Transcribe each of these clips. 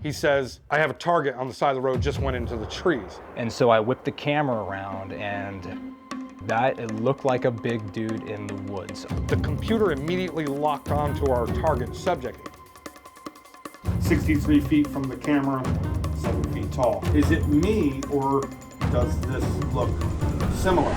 he says, I have a target on the side of the road, just went into the trees. And so I whipped the camera around, and it looked like a big dude in the woods. The computer immediately locked onto our target subject. 63 feet from the camera, 7 feet tall. Is it me, or does this look similar?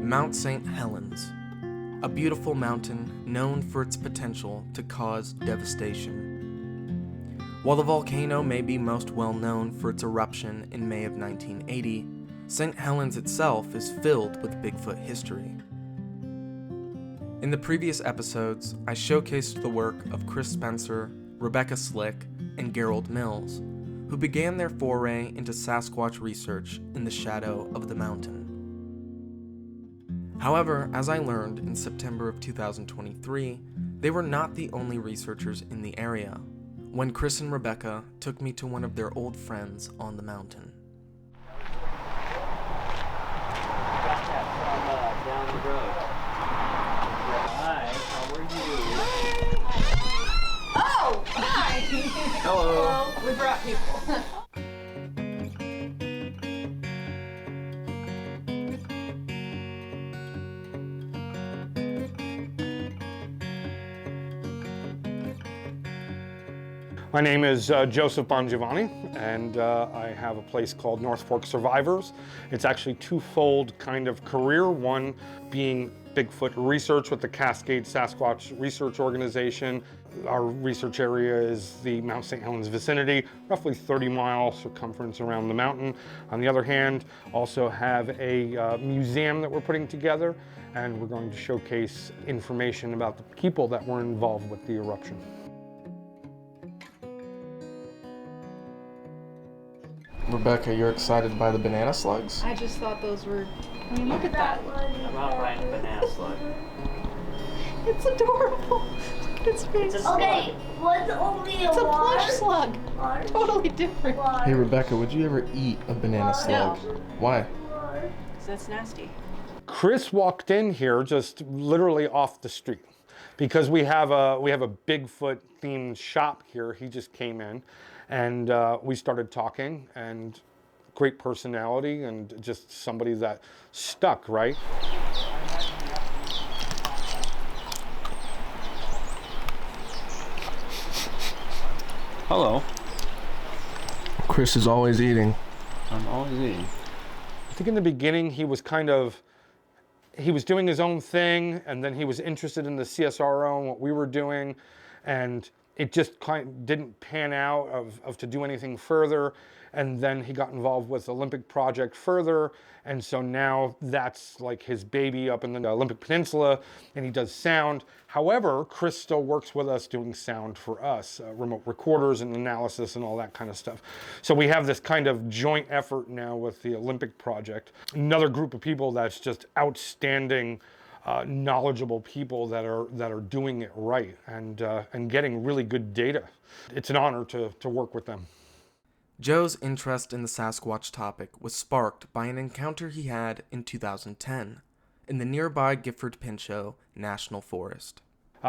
Mount St. Helens, a beautiful mountain known for its potential to cause devastation. While the volcano may be most well known for its eruption in May of 1980, St. Helens itself is filled with Bigfoot history. In the previous episodes, I showcased the work of Chris Spencer, Rebecca Slick, and Gerald Mills, who began their foray into Sasquatch research in the shadow of the mountain. However, as I learned in September of 2023, they were not the only researchers in the area, when Chris and Rebecca took me to one of their old friends on the mountain. Down the road. Hi, how are you? Oh, hi! Hello. We brought people. My name is Joseph Bongiovanni, and I have a place called North Fork Survivors. It's actually twofold kind of career, one being Bigfoot research with the Cascade Sasquatch Research Organization. Our research area is the Mount St. Helens vicinity, roughly 30-mile circumference around the mountain. On the other hand, also have a museum that we're putting together, and we're going to showcase information about the people that were involved with the eruption. Rebecca, you're excited by the banana slugs? I just thought those were, I mean, look at that. I'm out riding a banana slug. It's adorable. Look at its face. It's a Okay, what's only It's a plush slug. water? Totally different. Hey Rebecca, would you ever eat a banana slug? Why? That's nasty. Chris walked in here just literally off the street because we have a Bigfoot themed shop here. He just came in and we started talking, and great personality and just somebody that stuck, right? Hello. Chris is always eating. I'm always eating. I think in the beginning he was doing his own thing, and then he was interested in the CSRO and what we were doing, and it just kind of didn't pan out of to do anything further. And then he got involved with the Olympic project further, and so now that's like his baby up in the Olympic Peninsula, and he does sound. However, Chris still works with us doing sound for us, remote recorders and analysis and all that kind of stuff. So we have this kind of joint effort now with the Olympic project. Another group of people that's just outstanding, knowledgeable people that are doing it right and getting really good data. It's an honor to work with them. Joe's interest in the Sasquatch topic was sparked by an encounter he had in 2010 in the nearby Gifford Pinchot National Forest.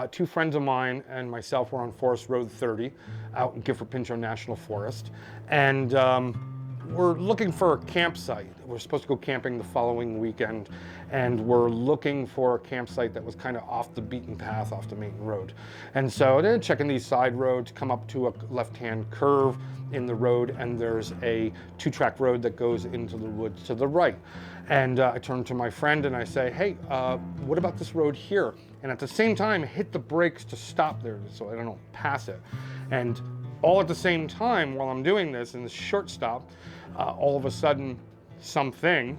Two friends of mine and myself were on Forest Road 30 out in Gifford Pinchot National Forest, and we're looking for a campsite. We're supposed to go camping the following weekend, and we're looking for a campsite that was kind of off the beaten path, off the main road. And so then checking these side roads, come up to a left-hand curve in the road, and there's a two-track road that goes into the woods to the right. And I turn to my friend and I say, hey, what about this road here? And at the same time, hit the brakes to stop there so I don't pass it. And All at the same time, while I'm doing this in this short stop, all of a sudden, something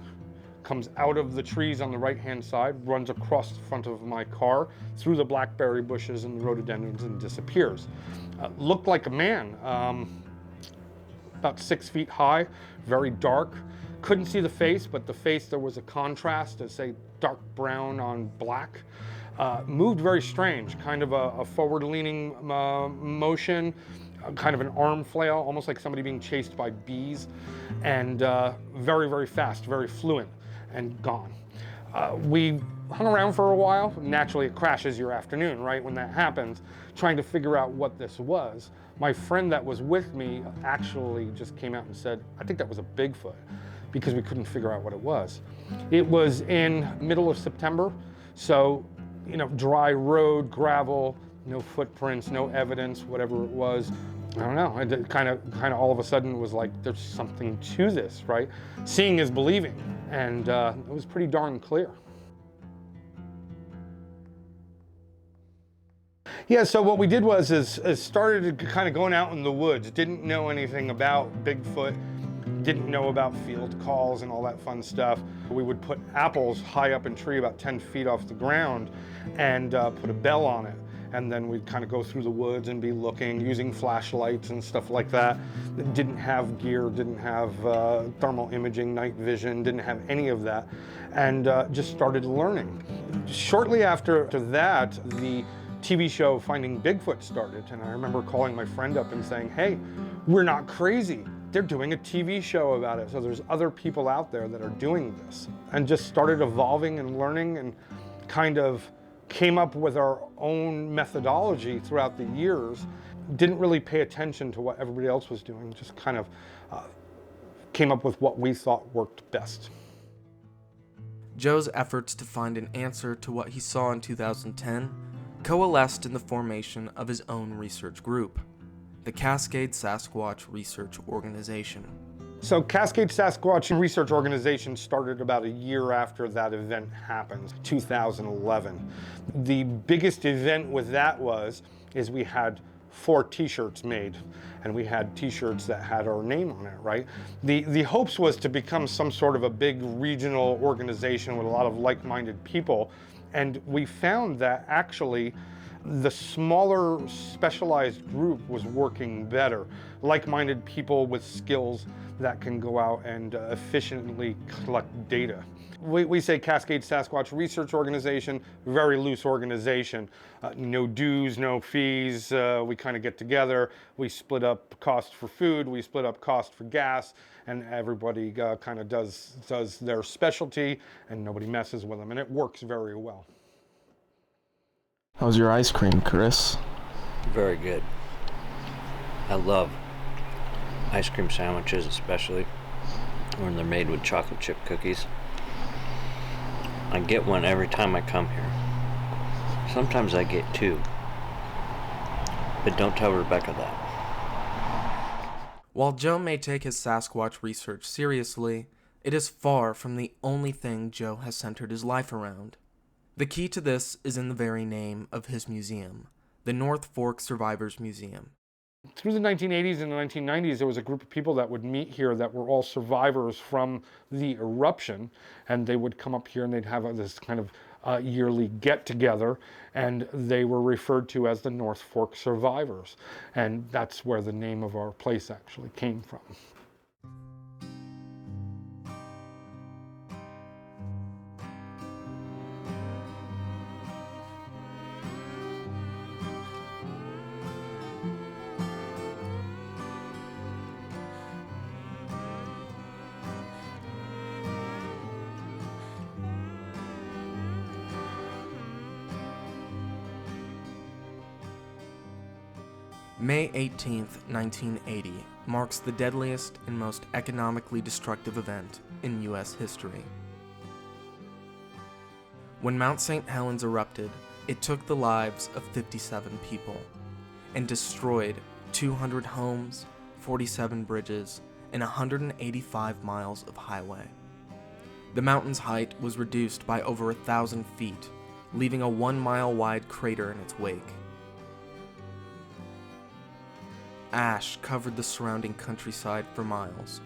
comes out of the trees on the right-hand side, runs across the front of my car, through the blackberry bushes and the rhododendrons, and disappears. Looked like a man, about 6 feet high, very dark. Couldn't see the face, but the face, there was a contrast, to say dark brown on black. Moved very strange, kind of a forward-leaning motion, kind of an arm flail, almost like somebody being chased by bees, and very, very fast, very fluent, and gone. We hung around for a while. Naturally, it crashes your afternoon, right, when that happens, trying to figure out what this was. My friend that was with me actually just came out and said, I think that was a Bigfoot, because we couldn't figure out what it was. It was in middle of September, so, you know, dry road, gravel, no footprints, no evidence, whatever it was. I don't know, it kind of all of a sudden was like, there's something to this, right? Seeing is believing, and it was pretty darn clear. Yeah, so what we did was started kind of going out in the woods. Didn't know anything about Bigfoot, didn't know about field calls and all that fun stuff. We would put apples high up in a tree about 10 feet off the ground and put a bell on it. And then we'd kind of go through the woods and be looking, using flashlights and stuff like that. Didn't have gear, didn't have thermal imaging, night vision, didn't have any of that. And just started learning. Shortly after that, the TV show Finding Bigfoot started. And I remember calling my friend up and saying, hey, we're not crazy. They're doing a TV show about it. So there's other people out there that are doing this. And just started evolving and learning, and kind of came up with our own methodology throughout the years. Didn't really pay attention to what everybody else was doing, just kind of came up with what we thought worked best. Joe's efforts to find an answer to what he saw in 2010 coalesced in the formation of his own research group, the Cascade Sasquatch Research Organization. So Cascade Sasquatch Research Organization started about a year after that event happened, 2011. The biggest event with that is we had 4 t-shirts made, and we had t-shirts that had our name on it, right? The hopes was to become some sort of a big regional organization with a lot of like-minded people, and we found that actually the smaller specialized group was working better. Like-minded people with skills that can go out and efficiently collect data. We say Cascade Sasquatch Research Organization, very loose organization. No dues, no fees. We kind of get together, we split up cost for food, we split up cost for gas, and everybody kind of does their specialty, and nobody messes with them, and it works very well. How's your ice cream, Chris? Very good. I love ice cream sandwiches, especially when they're made with chocolate chip cookies. I get one every time I come here. Sometimes I get 2. But don't tell Rebecca that. While Joe may take his Sasquatch research seriously, it is far from the only thing Joe has centered his life around. The key to this is in the very name of his museum, the North Fork Survivors Museum. Through the 1980s and the 1990s, there was a group of people that would meet here that were all survivors from the eruption, and they would come up here and they'd have this kind of yearly get-together, and they were referred to as the North Fork Survivors, and that's where the name of our place actually came from. May 18, 1980 marks the deadliest and most economically destructive event in U.S. history. When Mount St. Helens erupted, it took the lives of 57 people and destroyed 200 homes, 47 bridges, and 185 miles of highway. The mountain's height was reduced by over 1,000 feet, leaving a 1-mile wide crater in its wake. Ash covered the surrounding countryside for miles,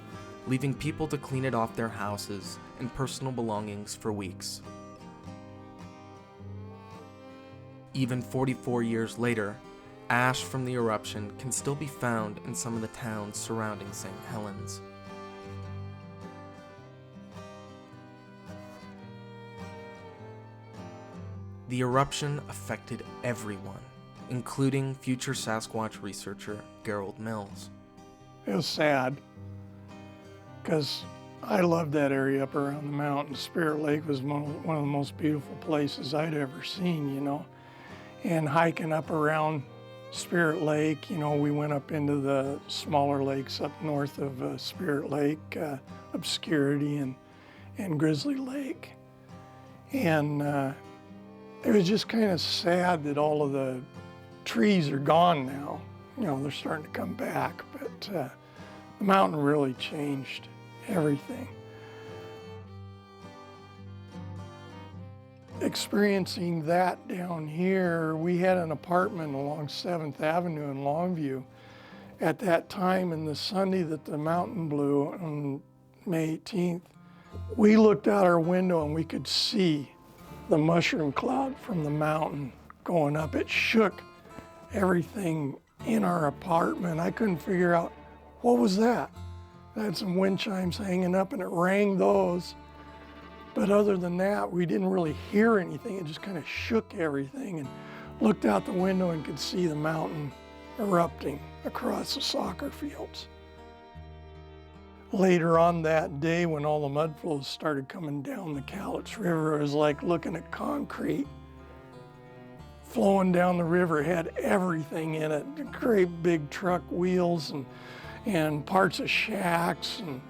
leaving people to clean it off their houses and personal belongings for weeks. Even 44 years later, ash from the eruption can still be found in some of the towns surrounding St. Helens. The eruption affected everyone, including future Sasquatch researcher Gerald Mills. It was sad, because I loved that area up around the mountain. Spirit Lake was one of the most beautiful places I'd ever seen, you know. And hiking up around Spirit Lake, you know, we went up into the smaller lakes up north of Spirit Lake, Obscurity and Grizzly Lake. And it was just kind of sad that all of the trees are gone now. You know, they're starting to come back, but the mountain really changed everything. Experiencing that down here, we had an apartment along 7th Avenue in Longview at that time, and the Sunday that the mountain blew on May 18th, we looked out our window and we could see the mushroom cloud from the mountain going up. It shook everything in our apartment. I couldn't figure out, what was that? I had some wind chimes hanging up and it rang those. But other than that, we didn't really hear anything. It just kind of shook everything, and looked out the window and could see the mountain erupting across the soccer fields. Later on that day, when all the mud flows started coming down the Cowlitz River, it was like looking at concrete flowing down the river. It had everything in it, great big truck wheels and parts of shacks and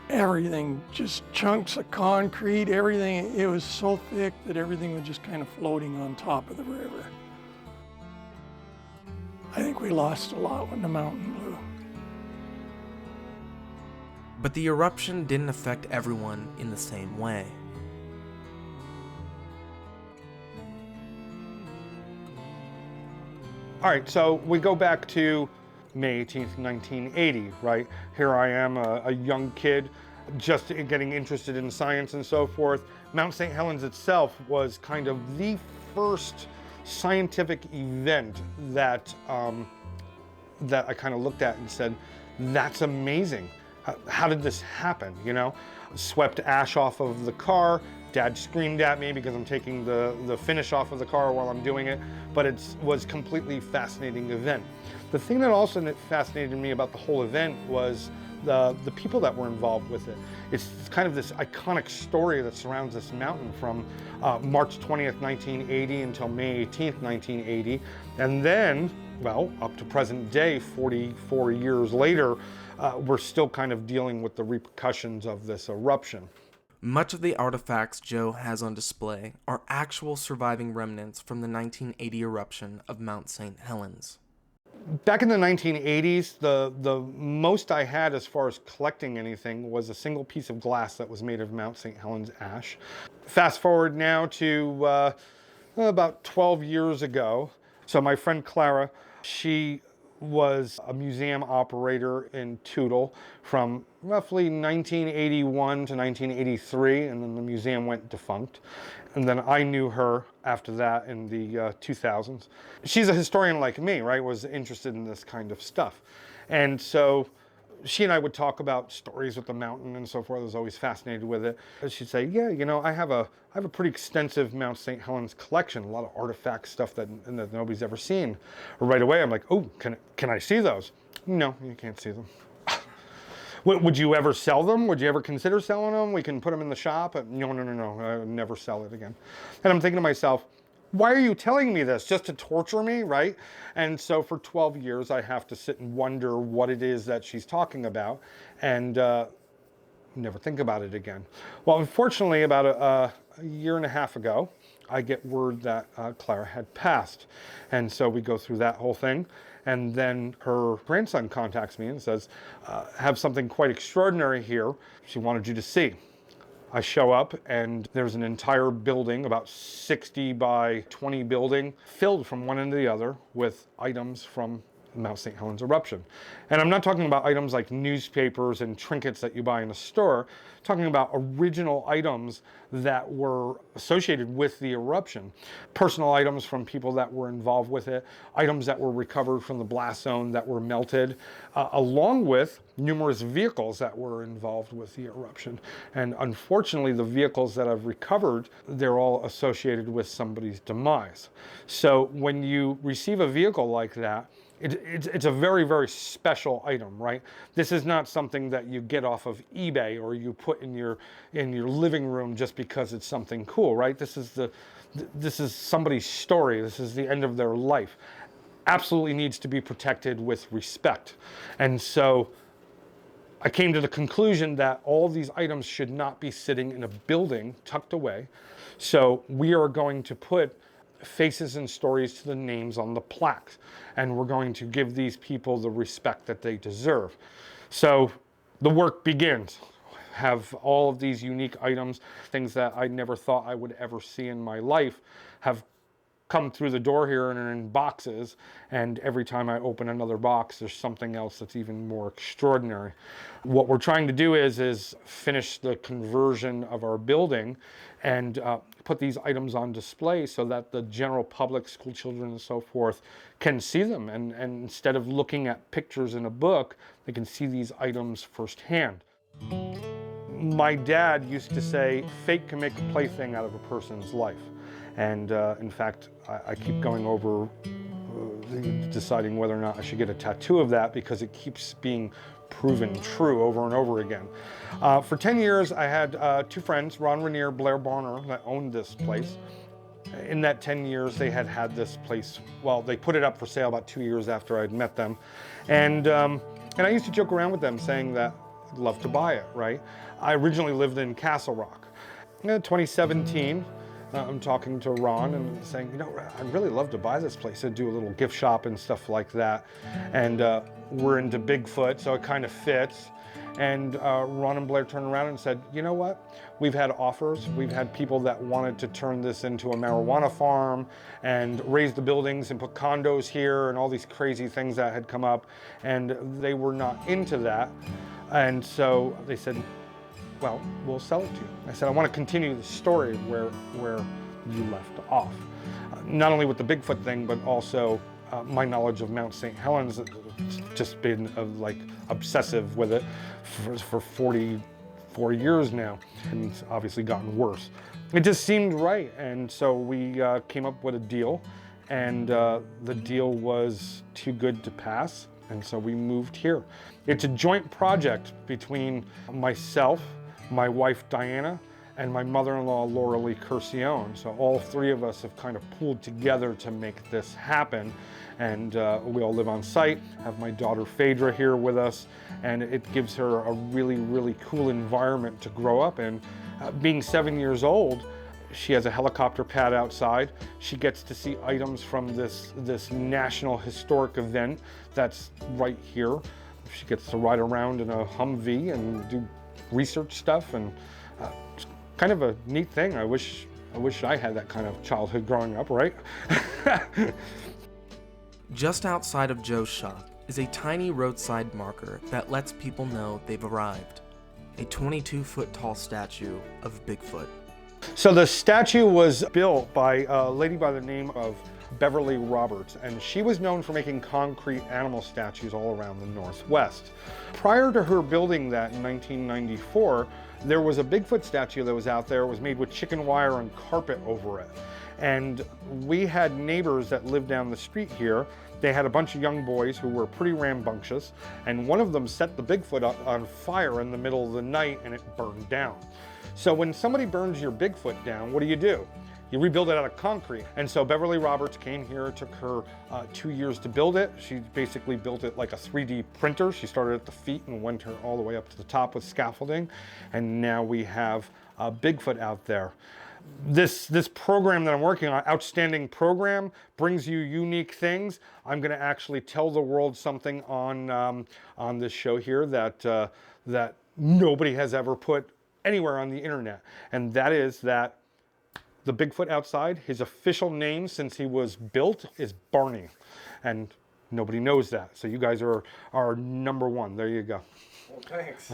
everything, just chunks of concrete, everything. It was so thick that everything was just kind of floating on top of the river. I think we lost a lot when the mountain blew. But the eruption didn't affect everyone in the same way. All right, so we go back to May 18th, 1980, right? Here I am, a young kid, just getting interested in science and so forth. Mount St. Helens itself was kind of the first scientific event that I kind of looked at and said, that's amazing. How did this happen, you know? Swept ash off of the car. Dad screamed at me because I'm taking the finish off of the car while I'm doing it, but it was completely fascinating event. The thing that also fascinated me about the whole event was the people that were involved with it. It's kind of this iconic story that surrounds this mountain from March 20th, 1980 until May 18th, 1980. And then, well, up to present day, 44 years later, we're still kind of dealing with the repercussions of this eruption. Much of the artifacts Joe has on display are actual surviving remnants from the 1980 eruption of Mount St. Helens. Back in the 1980s, the most I had as far as collecting anything was a single piece of glass that was made of Mount St. Helens ash. Fast forward now to about 12 years ago. So my friend Clara, she was a museum operator in Toutle from roughly 1981 to 1983, and then the museum went defunct. And then I knew her after that in the 2000s. She's a historian like me, right? Was interested in this kind of stuff. And so she and I would talk about stories with the mountain and so forth. I was always fascinated with it. And she'd say, yeah, you know, I have a pretty extensive Mount St. Helens collection, a lot of artifact stuff that nobody's ever seen. Right away, I'm like, oh, can I see those? No, you can't see them. Would you ever sell them? Would you ever consider selling them? We can put them in the shop. No, I would never sell it again. And I'm thinking to myself, why are you telling me this? Just to torture me, right? And so for 12 years, I have to sit and wonder what it is that she's talking about and never think about it again. Well, unfortunately, about a year and a half ago, I get word that Clara had passed. And so we go through that whole thing. And then her grandson contacts me and says, have something quite extraordinary here. She wanted you to see. I show up and there's an entire building, about 60 by 20 building, filled from one end to the other with items from Mount St. Helens eruption. And I'm not talking about items like newspapers and trinkets that you buy in a store. I'm talking about original items that were associated with the eruption. Personal items from people that were involved with it, items that were recovered from the blast zone that were melted, along with numerous vehicles that were involved with the eruption. And unfortunately, the vehicles that I've recovered, they're all associated with somebody's demise. So when you receive a vehicle like that, it's a very, very special item, right? This is not something that you get off of eBay or you put in your living room just because it's something cool, right? This is somebody's story. This is the end of their life. Absolutely needs to be protected with respect. And so I came to the conclusion that all these items should not be sitting in a building tucked away. So we are going to put faces and stories to the names on the plaques, and we're going to give these people the respect that they deserve. So the work begins. Have all of these unique items, things that I never thought I would ever see in my life, have come through the door here and are in boxes, and every time I open another box, there's something else that's even more extraordinary. What we're trying to do is finish the conversion of our building and put these items on display so that the general public, school children and so forth, can see them. And instead of looking at pictures in a book, they can see these items firsthand. My dad used to say, fate can make a plaything out of a person's life. And in fact, I keep going over deciding whether or not I should get a tattoo of that because it keeps being proven true over and over again. For 10 years, I had two friends, Ron Rainier, Blair Barner, that owned this place. In that 10 years, they had this place, well, they put it up for sale about 2 years after I'd met them. And I used to joke around with them saying that I'd love to buy it, right? I originally lived in Castle Rock. In 2017, I'm talking to Ron and saying, you know, I'd really love to buy this place and do a little gift shop and stuff like that. And we're into Bigfoot, so it kind of fits. And Ron and Blair turned around and said, you know what? We've had offers. We've had people that wanted to turn this into a marijuana farm and raise the buildings and put condos here and all these crazy things that had come up. And they were not into that. And so they said, well, we'll sell it to you. I said, I want to continue the story where you left off. Not only with the Bigfoot thing, but also my knowledge of Mount St. Helens. It's just been like obsessive with it for 44 years now, and it's obviously gotten worse. It just seemed right, and so we came up with a deal, and the deal was too good to pass, and so we moved here. It's a joint project between myself, my wife Diana, and my mother-in-law Laura Lee Curcione. So all three of us have kind of pulled together to make this happen. And we all live on site, have my daughter Phaedra here with us, and it gives her a really, really cool environment to grow up in. Being 7 years old, she has a helicopter pad outside. She gets to see items from this national historic event that's right here. She gets to ride around in a Humvee and do research stuff, and it's kind of a neat thing. I wish I had that kind of childhood growing up, right? Just outside of Joe's shop is a tiny roadside marker that lets people know they've arrived. A 22-foot tall statue of Bigfoot. So the statue was built by a lady by the name of Beverly Roberts, and she was known for making concrete animal statues all around the Northwest. Prior to her building that in 1994, there was a Bigfoot statue that was out there. It was made with chicken wire and carpet over it. And we had neighbors that lived down the street here. They had a bunch of young boys who were pretty rambunctious, and one of them set the Bigfoot up on fire in the middle of the night, and it burned down. So when somebody burns your Bigfoot down, what do? You rebuild it out of concrete. And so Beverly Roberts came here. It took her 2 years to build it. She basically built it like a 3D printer. She started at the feet and went all the way up to the top with scaffolding. And now we have Bigfoot out there. This program that I'm working on, Outstanding Program, brings you unique things. I'm going to actually tell the world something on this show here that nobody has ever put anywhere on the internet. And that is that the Bigfoot outside, his official name since he was built is Barney. And Nobody knows that. So you guys are number one. There you go. Well, thanks.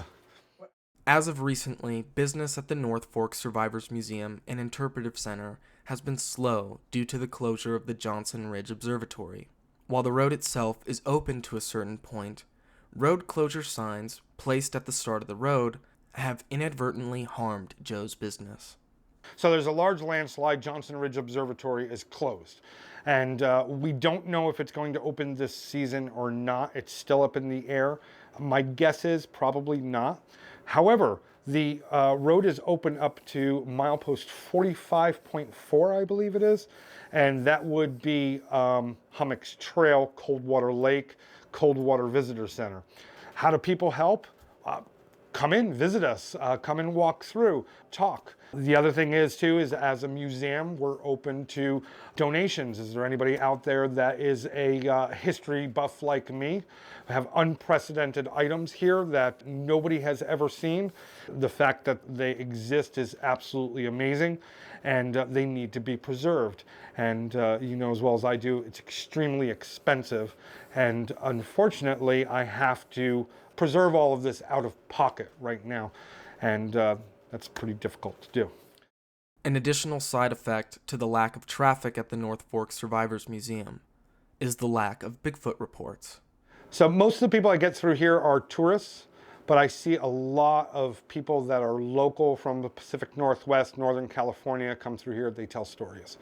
As of recently, business at the North Fork Survivors Museum and Interpretive Center has been slow due to the closure of the Johnson Ridge Observatory. While the road itself is open to a certain point, road closure signs placed at the start of the road have inadvertently harmed Joe's business. So there's a large landslide. Johnson Ridge Observatory is closed. And we don't know if it's going to open this season or not. It's still up in the air. My guess is probably not. However, the road is open up to milepost 45.4, I believe it is. And that would be Hummocks Trail, Coldwater Lake, Coldwater Visitor Center. How do people help? Come in, visit us, come and walk through, talk. The other thing is too, is as a museum, we're open to donations. Is there anybody out there that is a history buff like me? I have unprecedented items here that nobody has ever seen. The fact that they exist is absolutely amazing, and they need to be preserved. And you know as well as I do, it's extremely expensive. And unfortunately, I have to preserve all of this out of pocket right now. And that's pretty difficult to do. An additional side effect to the lack of traffic at the North Fork Survivors Museum is the lack of Bigfoot reports. So most of the people I get through here are tourists, but I see a lot of people that are local from the Pacific Northwest, Northern California, come through here, they tell stories.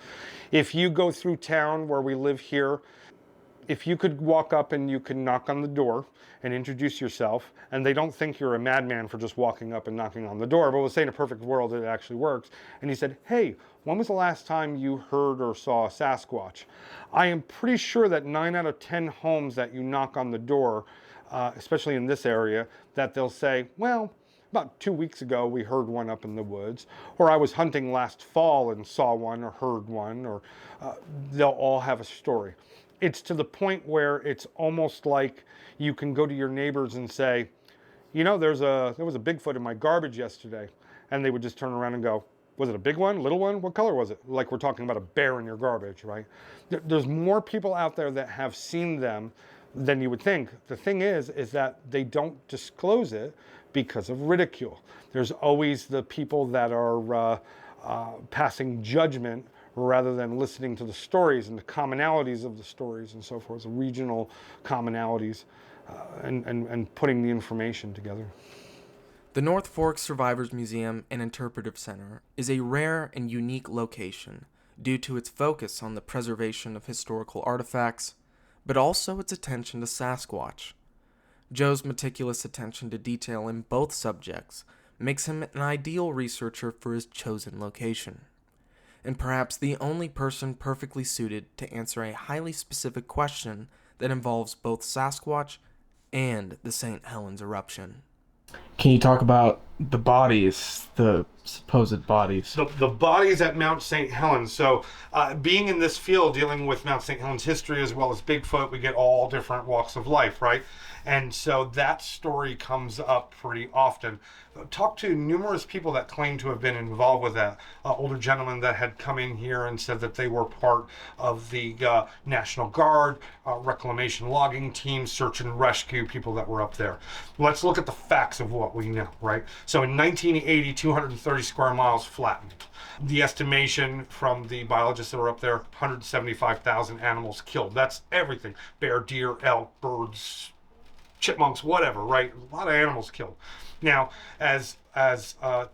If you go through town where we live here, if you could walk up and you can knock on the door and introduce yourself, and they don't think you're a madman for just walking up and knocking on the door, but we'll say in a perfect world it actually works, and you said, hey, when was the last time you heard or saw a Sasquatch? I am pretty sure that 9 out of 10 homes that you knock on the door, especially in this area, that they'll say, well, about 2 weeks ago we heard one up in the woods, or I was hunting last fall and saw one or heard one, or they'll all have a story. It's to the point where it's almost like you can go to your neighbors and say, you know, there was a Bigfoot in my garbage yesterday. And they would just turn around and go, was it a big one, little one? What color was it? Like we're talking about a bear in your garbage, right? There's more people out there that have seen them than you would think. The thing is that they don't disclose it because of ridicule. There's always the people that are passing judgment rather than listening to the stories and the commonalities of the stories and so forth, the regional commonalities, and putting the information together. The North Fork Survivors Museum and Interpretive Center is a rare and unique location due to its focus on the preservation of historical artifacts, but also its attention to Sasquatch. Joe's meticulous attention to detail in both subjects makes him an ideal researcher for his chosen location, and perhaps the only person perfectly suited to answer a highly specific question that involves both Sasquatch and the St. Helens eruption. Can you talk about the bodies, the supposed bodies? The bodies at Mount St. Helens. So being in this field, dealing with Mount St. Helens history as well as Bigfoot, we get all different walks of life, right? And so that story comes up pretty often. Talked to numerous people that claim to have been involved with that. Older gentlemen that had come in here and said that they were part of the National Guard, reclamation logging team, search and rescue people that were up there. Let's look at the facts of what we know, right? So in 1980, 230 square miles flattened. The estimation from the biologists that were up there, 175,000 animals killed. That's everything. Bear, deer, elk, birds, chipmunks, whatever, right? A lot of animals killed. Now, as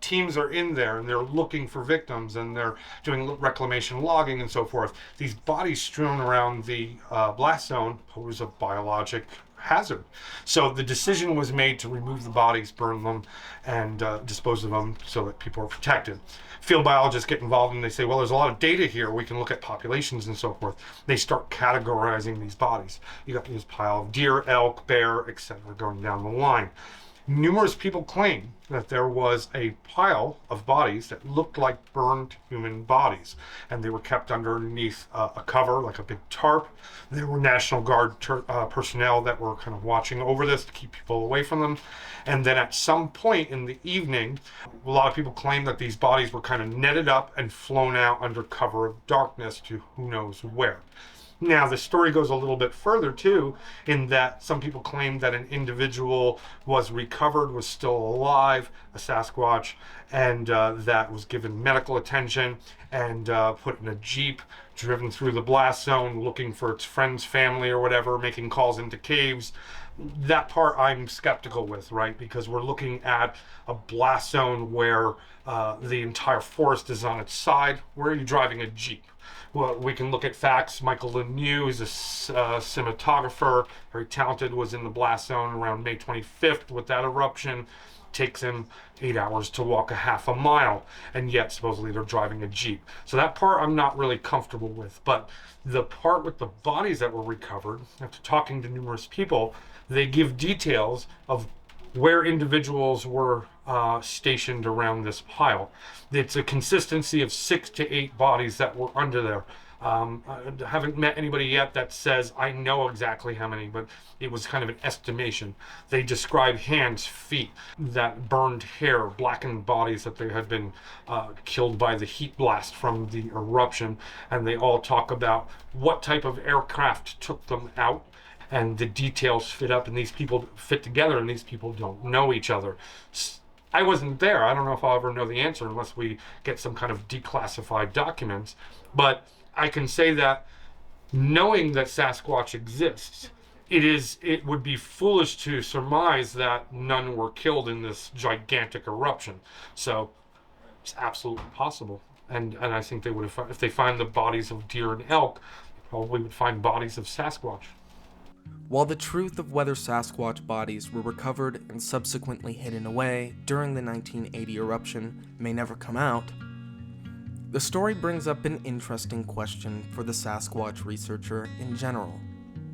teams are in there and they're looking for victims and they're doing reclamation logging and so forth, these bodies strewn around the blast zone pose a biologic hazard. So the decision was made to remove the bodies, burn them, and dispose of them so that people are protected. Field biologists get involved and they say, well, there's a lot of data here. We can look at populations and so forth. They start categorizing these bodies. You got this pile of deer, elk, bear, etc., going down the line. Numerous people claim that there was a pile of bodies that looked like burned human bodies, and they were kept underneath a cover, like a big tarp. There were National Guard personnel that were kind of watching over this to keep people away from them. And then at some point in the evening, a lot of people claim that these bodies were kind of netted up and flown out under cover of darkness to who knows where. Now, the story goes a little bit further too, in that some people claim that an individual was recovered, was still alive, a Sasquatch, and that was given medical attention and put in a Jeep, driven through the blast zone, looking for its friends, family, or whatever, making calls into caves. That part I'm skeptical with, right? Because we're looking at a blast zone where the entire forest is on its side. Where are you driving a Jeep? Well, we can look at facts. Michael Lemieux is a cinematographer, very talented, was in the blast zone around May 25th with that eruption. Takes him 8 hours to walk a half a mile, and yet supposedly they're driving a Jeep. So that part I'm not really comfortable with. But the part with the bodies that were recovered, after talking to numerous people, they give details of where individuals were stationed around this pile. It's a consistency of 6 to 8 bodies that were under there. I haven't met anybody yet that says I know exactly how many, but it was kind of an estimation. They describe hands, feet, that burned hair, blackened bodies that they had been killed by the heat blast from the eruption, and they all talk about what type of aircraft took them out, and the details fit up, and these people fit together, and these people don't know each other. I wasn't there. I don't know if I'll ever know the answer unless we get some kind of declassified documents, but I can say that knowing that Sasquatch exists, it would be foolish to surmise that none were killed in this gigantic eruption. So it's absolutely possible. And I think they would have, if they find the bodies of deer and elk, they probably would find bodies of Sasquatch. While the truth of whether Sasquatch bodies were recovered and subsequently hidden away during the 1980 eruption may never come out, the story brings up an interesting question for the Sasquatch researcher in general.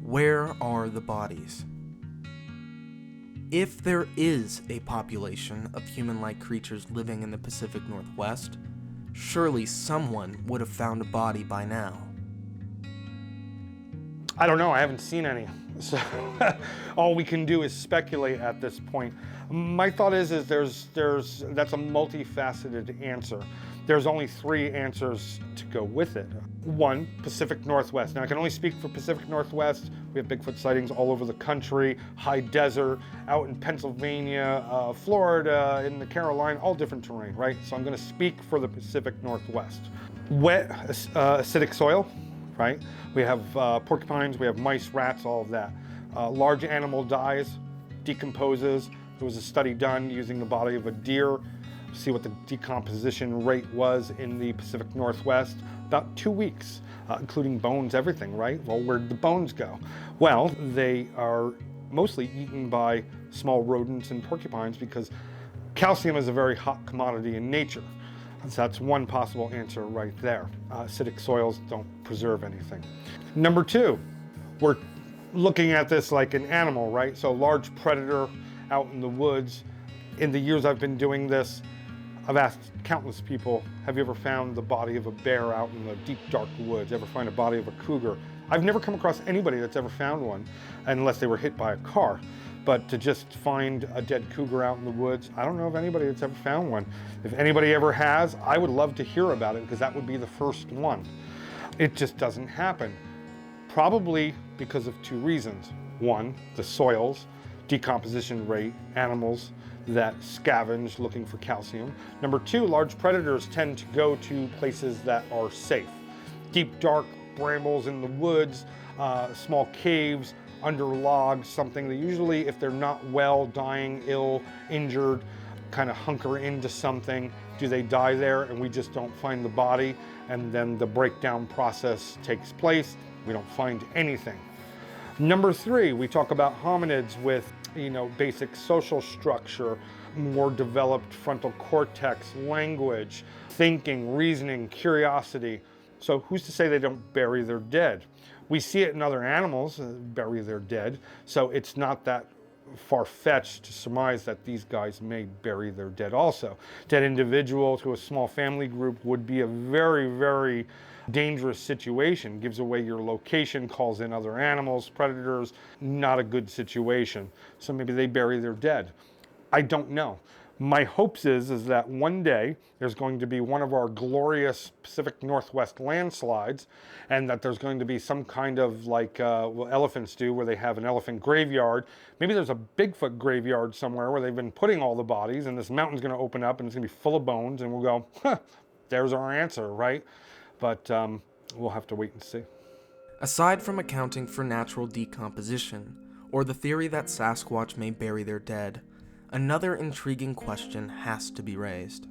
Where are the bodies? If there is a population of human-like creatures living in the Pacific Northwest, surely someone would have found a body by now. I don't know, I haven't seen any. So all we can do is speculate at this point. My thought is that's a multifaceted answer. There's only 3 answers to go with it. 1, Pacific Northwest. Now I can only speak for Pacific Northwest. We have Bigfoot sightings all over the country, high desert, out in Pennsylvania, Florida, in the Carolinas, all different terrain, right? So I'm gonna speak for the Pacific Northwest. Wet, acidic soil, right? We have porcupines, we have mice, rats, all of that. Large animal dies, decomposes. There was a study done using the body of a deer, see what the decomposition rate was in the Pacific Northwest. About 2 weeks, including bones, everything, right? Well, where'd the bones go? Well, they are mostly eaten by small rodents and porcupines because calcium is a very hot commodity in nature. So that's one possible answer right there. Acidic soils don't preserve anything. Number 2, we're looking at this like an animal, right? So large predator out in the woods. In the years I've been doing this, I've asked countless people, have you ever found the body of a bear out in the deep, dark woods? Ever find a body of a cougar? I've never come across anybody that's ever found one, unless they were hit by a car. But to just find a dead cougar out in the woods, I don't know of anybody that's ever found one. If anybody ever has, I would love to hear about it because that would be the first one. It just doesn't happen. Probably because of 2 reasons. 1, the soils, decomposition rate, animals that scavenge looking for calcium. Number 2, large predators tend to go to places that are safe. Deep, dark brambles in the woods, small caves, under logs, something that usually, if they're not well, dying, ill, injured, kind of hunker into something. Do they die there and we just don't find the body? And then the breakdown process takes place. We don't find anything. Number 3, we talk about hominids with, basic social structure, more developed frontal cortex, language, thinking, reasoning, curiosity. So who's to say they don't bury their dead? We see it in other animals, bury their dead, so it's not that far-fetched to surmise that these guys may bury their dead also. Dead individual to a small family group would be a very, very dangerous situation. Gives away your location, calls in other animals, predators, not a good situation. So maybe they bury their dead. I don't know. My hopes is that one day there's going to be one of our glorious Pacific Northwest landslides, and that there's going to be some kind of like what elephants do, where they have an elephant graveyard. Maybe there's a Bigfoot graveyard somewhere where they've been putting all the bodies, and this mountain's going to open up and it's going to be full of bones, and we'll go, huh, there's our answer, right? But we'll have to wait and see. Aside from accounting for natural decomposition, or the theory that Sasquatch may bury their dead, another intriguing question has to be raised.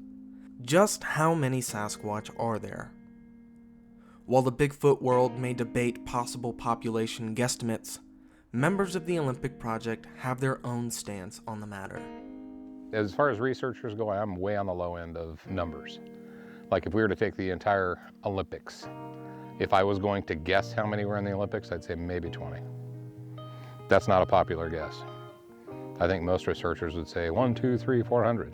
Just how many Sasquatch are there? While the Bigfoot world may debate possible population guesstimates, members of the Olympic Project have their own stance on the matter. As far as researchers go, I'm way on the low end of numbers. Like if we were to take the entire Olympics, if I was going to guess how many were in the Olympics, I'd say maybe 20. That's not a popular guess. I think most researchers would say 1, 2, 3, 400.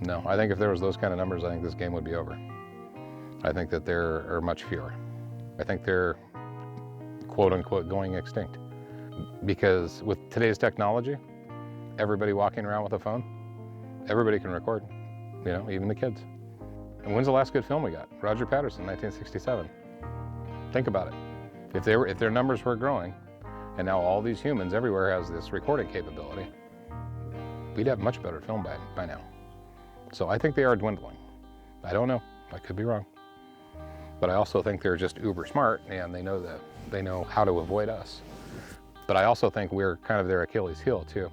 No, I think if there was those kind of numbers, I think this game would be over. I think that there are much fewer. I think they're quote unquote going extinct. Because with today's technology, everybody walking around with a phone, everybody can record, you know, even the kids. And when's the last good film we got? Roger Patterson, 1967. Think about it. If their numbers were growing, and now all these humans everywhere has this recording capability, we'd have much better film by now. So I think they are dwindling. I don't know, I could be wrong. But I also think they're just uber smart, and they know how to avoid us. But I also think we're kind of their Achilles heel too.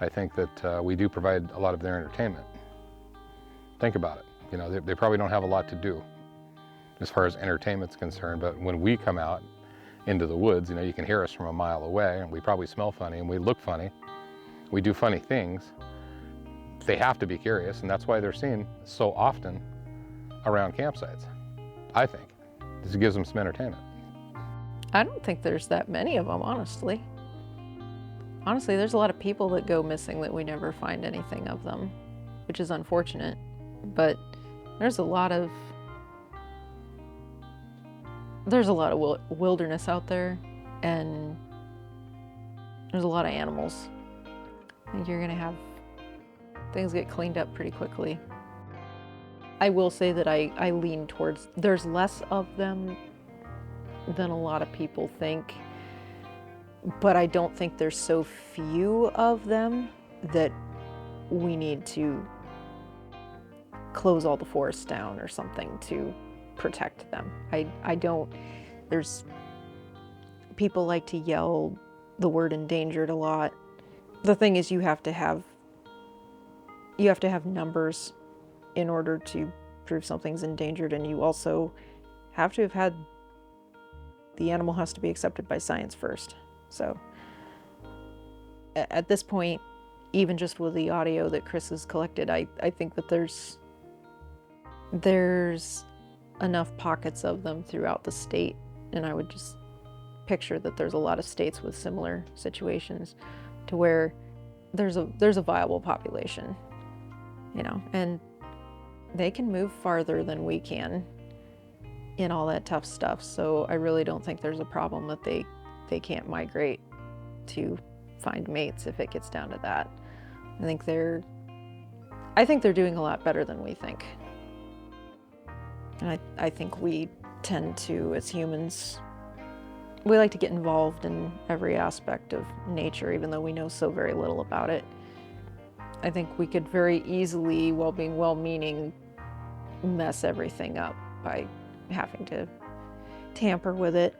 I think that we do provide a lot of their entertainment. Think about it. You know, they probably don't have a lot to do as far as entertainment's concerned, but when we come out into the woods, you know, you can hear us from a mile away, and we probably smell funny, and we look funny. We do funny things. They have to be curious, and that's why they're seen so often around campsites, I think. This gives them some entertainment. I don't think there's that many of them, honestly. Honestly, there's a lot of people that go missing that we never find anything of them, which is unfortunate. But there's a lot of wilderness out there, and there's a lot of animals. I think you're gonna have things get cleaned up pretty quickly. I will say that I lean towards there's less of them than a lot of people think, but I don't think there's so few of them that we need to close all the forests down or something to protect them. I don't, there's, people like to yell the word endangered a lot. The thing is, you have to have numbers in order to prove something's endangered, and you also have to have had, the animal has to be accepted by science first. So at this point, even just with the audio that Chris has collected, I think that there's enough pockets of them throughout the state, and I would just picture that there's a lot of states with similar situations to where there's a viable population, you know, and they can move farther than we can in all that tough stuff. So I really don't think there's a problem that they can't migrate to find mates if it gets down to that. I think they're doing a lot better than we think. And I think we tend to, as humans, we like to get involved in every aspect of nature, even though we know so very little about it. I think we could very easily, while being well-meaning, mess everything up by having to tamper with it.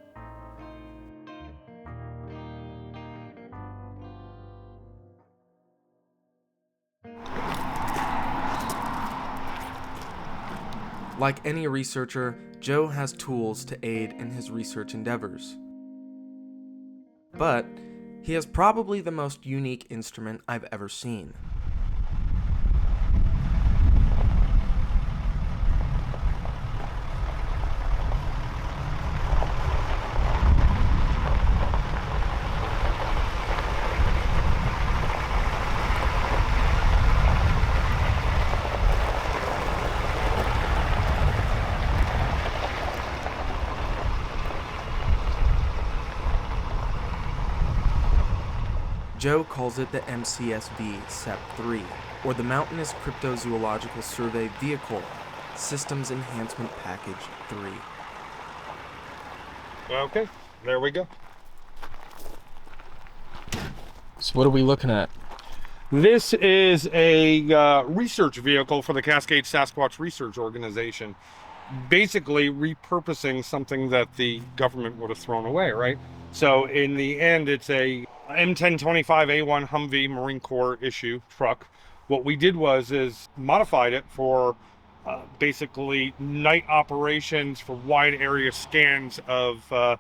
Like any researcher, Joe has tools to aid in his research endeavors. But he has probably the most unique instrument I've ever seen. Joe calls it the MCSV SEP3, or the Mountainous Cryptozoological Survey Vehicle, Systems Enhancement Package 3. Okay, there we go. So what are we looking at? This is a research vehicle for the Cascade Sasquatch Research Organization, basically repurposing something that the government would have thrown away, right? So in the end, it's a M1025A1 Humvee Marine Corps issue truck. What we did is modified it for basically night operations for wide area scans of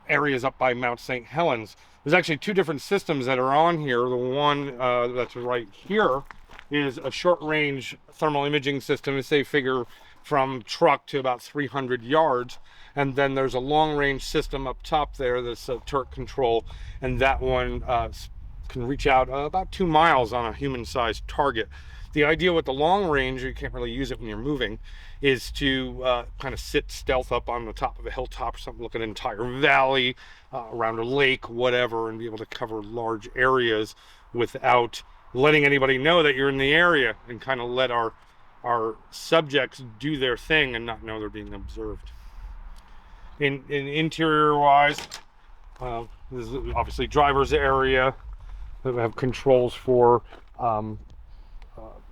areas up by Mount St. Helens. There's actually two different systems that are on here. The one that's right here is a short-range thermal imaging system. Say figure from truck to about 300 yards. And then there's a long-range system up top there that's a turret control. And that one can reach out about 2 miles on a human-sized target. The idea with the long range, you can't really use it when you're moving, is to kind of sit stealth up on the top of a hilltop or something, look at an entire valley, around a lake, whatever, and be able to cover large areas without letting anybody know that you're in the area, and kind of let our subjects do their thing and not know they're being observed. In interior wise, this is obviously driver's area. We have controls for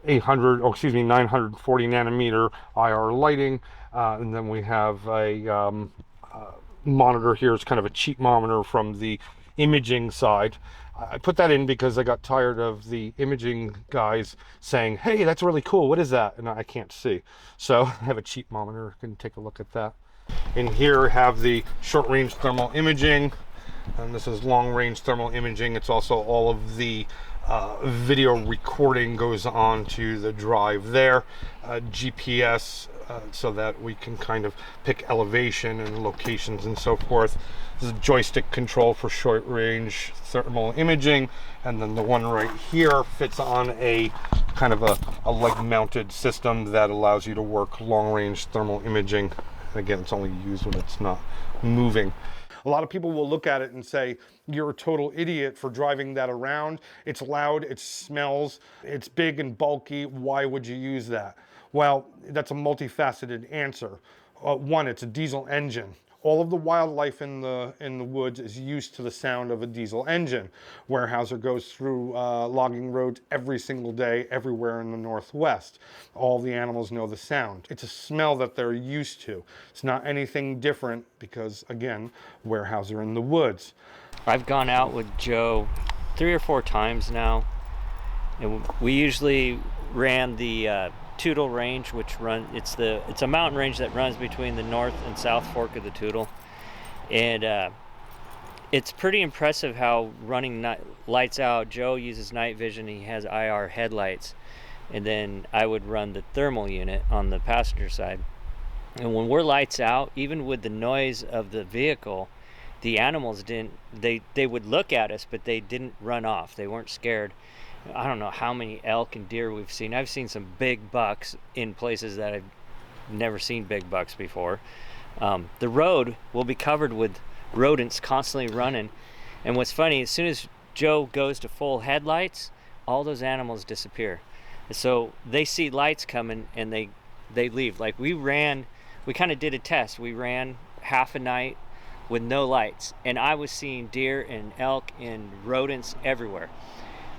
940 nanometer IR lighting, and then we have a monitor here. It's kind of a cheap monitor from the imaging side. I put that in because I got tired of the imaging guys saying, "Hey, that's really cool. What is that?" And I can't see. So I have a cheap monitor. You can take a look at that. In here, we have the short-range thermal imaging, and this is long-range thermal imaging. It's also all of the video recording goes on to the drive there, GPS, so that we can kind of pick elevation and locations and so forth. This is a joystick control for short range thermal imaging, and then the one right here fits on a kind of a leg mounted system that allows you to work long range thermal imaging. Again, it's only used when it's not moving. A lot of people will look at it and say, you're a total idiot for driving that around. It's loud, it smells, it's big and bulky. Why would you use that? Well, that's a multifaceted answer. One, it's a diesel engine. All of the wildlife in the woods is used to the sound of a diesel engine. Weyerhaeuser goes through logging roads every single day, everywhere in the Northwest. All the animals know the sound. It's a smell that they're used to. It's not anything different because, again, Weyerhaeuser in the woods. I've gone out with Joe 3 or 4 times now, and we usually ran the Toutle Range, which it's a mountain range that runs between the north and south fork of the Toutle, and it's pretty impressive how running lights out. Joe uses night vision. He has IR headlights, and then I would run the thermal unit on the passenger side. And when we're lights out, even with the noise of the vehicle, the animals they would look at us, but they didn't run off. They weren't scared. I don't know how many elk and deer we've seen. I've seen some big bucks in places that I've never seen big bucks before. The road will be covered with rodents constantly running. And what's funny, as soon as Joe goes to full headlights, all those animals disappear. So they see lights coming and they leave. Like we kind of did a test. We ran half a night with no lights, and I was seeing deer and elk and rodents everywhere.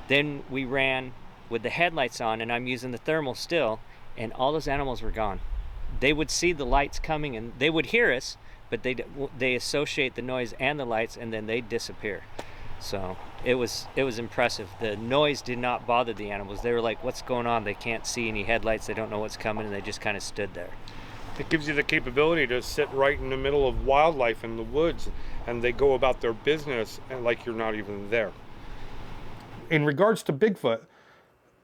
Then we ran with the headlights on, and I'm using the thermal still, and all those animals were gone. They would see the lights coming, and they would hear us, but they associate the noise and the lights, and then they disappear. So it was impressive. The noise did not bother the animals. They were like, "What's going on?" They can't see any headlights. They don't know what's coming, and they just kind of stood there. It gives you the capability to sit right in the middle of wildlife in the woods, and they go about their business like you're not even there. In regards to Bigfoot,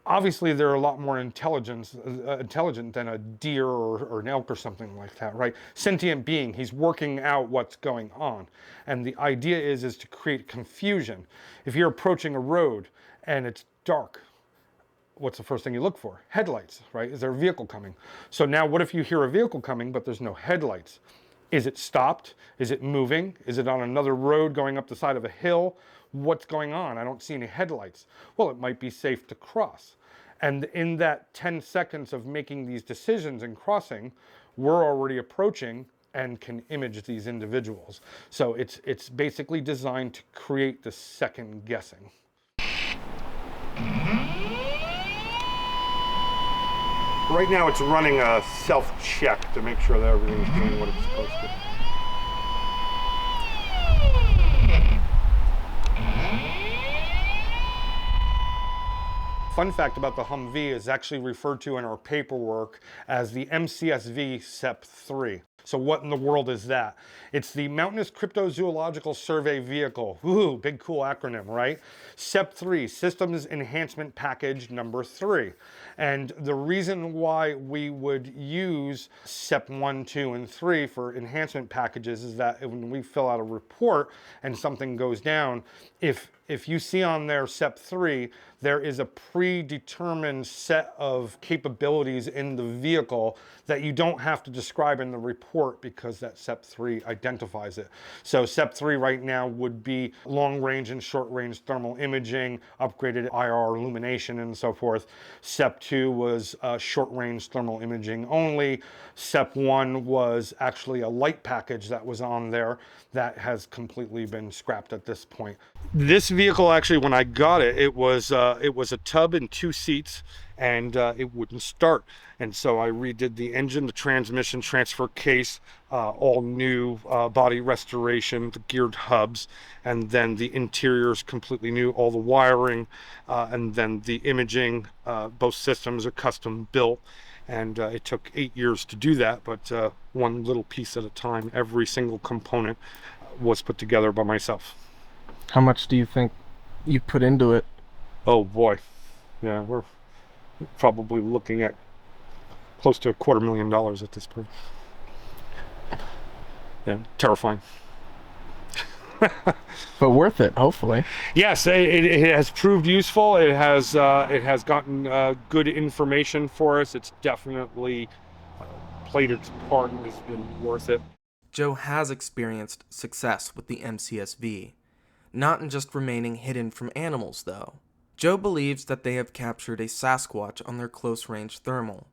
obviously they're a lot more intelligent than a deer or an elk or something like that, right? Sentient being, he's working out what's going on. And the idea is to create confusion. If you're approaching a road and it's dark, what's the first thing you look for? Headlights, right? Is there a vehicle coming? So now what if you hear a vehicle coming, but there's no headlights? Is it stopped? Is it moving? Is it on another road going up the side of a hill? What's going on? I don't see any headlights. Well, it might be safe to cross. And in that 10 seconds of making these decisions and crossing, we're already approaching and can image these individuals. So it's basically designed to create the second guessing. Right now it's running a self-check to make sure that everything's doing what it's supposed to. Fun fact about the Humvee is actually referred to in our paperwork as the MCSV SEP3. So what in the world is that? It's the Mountainous Cryptozoological Survey Vehicle. Ooh, big cool acronym, right? SEP3, Systems Enhancement Package number 3. And the reason why we would use SEP 1, 2, and 3 for enhancement packages is that when we fill out a report and something goes down, if you see on there SEP 3, there is a predetermined set of capabilities in the vehicle that you don't have to describe in the report because that SEP 3 identifies it. So SEP 3 right now would be long range and short range thermal imaging, upgraded IR illumination and so forth. SEP 2 was short range thermal imaging only. SEP 1 was actually a light package that was on there that has completely been scrapped at this point. This vehicle actually, when I got it, it was a tub and 2 seats, and it wouldn't start. And so I redid the engine, the transmission, transfer case, all new body restoration, the geared hubs, and then the interiors completely new, all the wiring, and then the imaging. Both systems are custom built. And it took 8 years to do that, but one little piece at a time. Every single component was put together by myself. How much do you think you put into it? Oh boy. Yeah, we're probably looking at close to $250,000 at this point. Yeah, terrifying. But worth it, hopefully. Yes, it has proved useful. It has gotten good information for us. It's definitely played its part and has been worth it. Joe has experienced success with the MCSV, not in just remaining hidden from animals, though. Joe believes that they have captured a Sasquatch on their close-range thermal.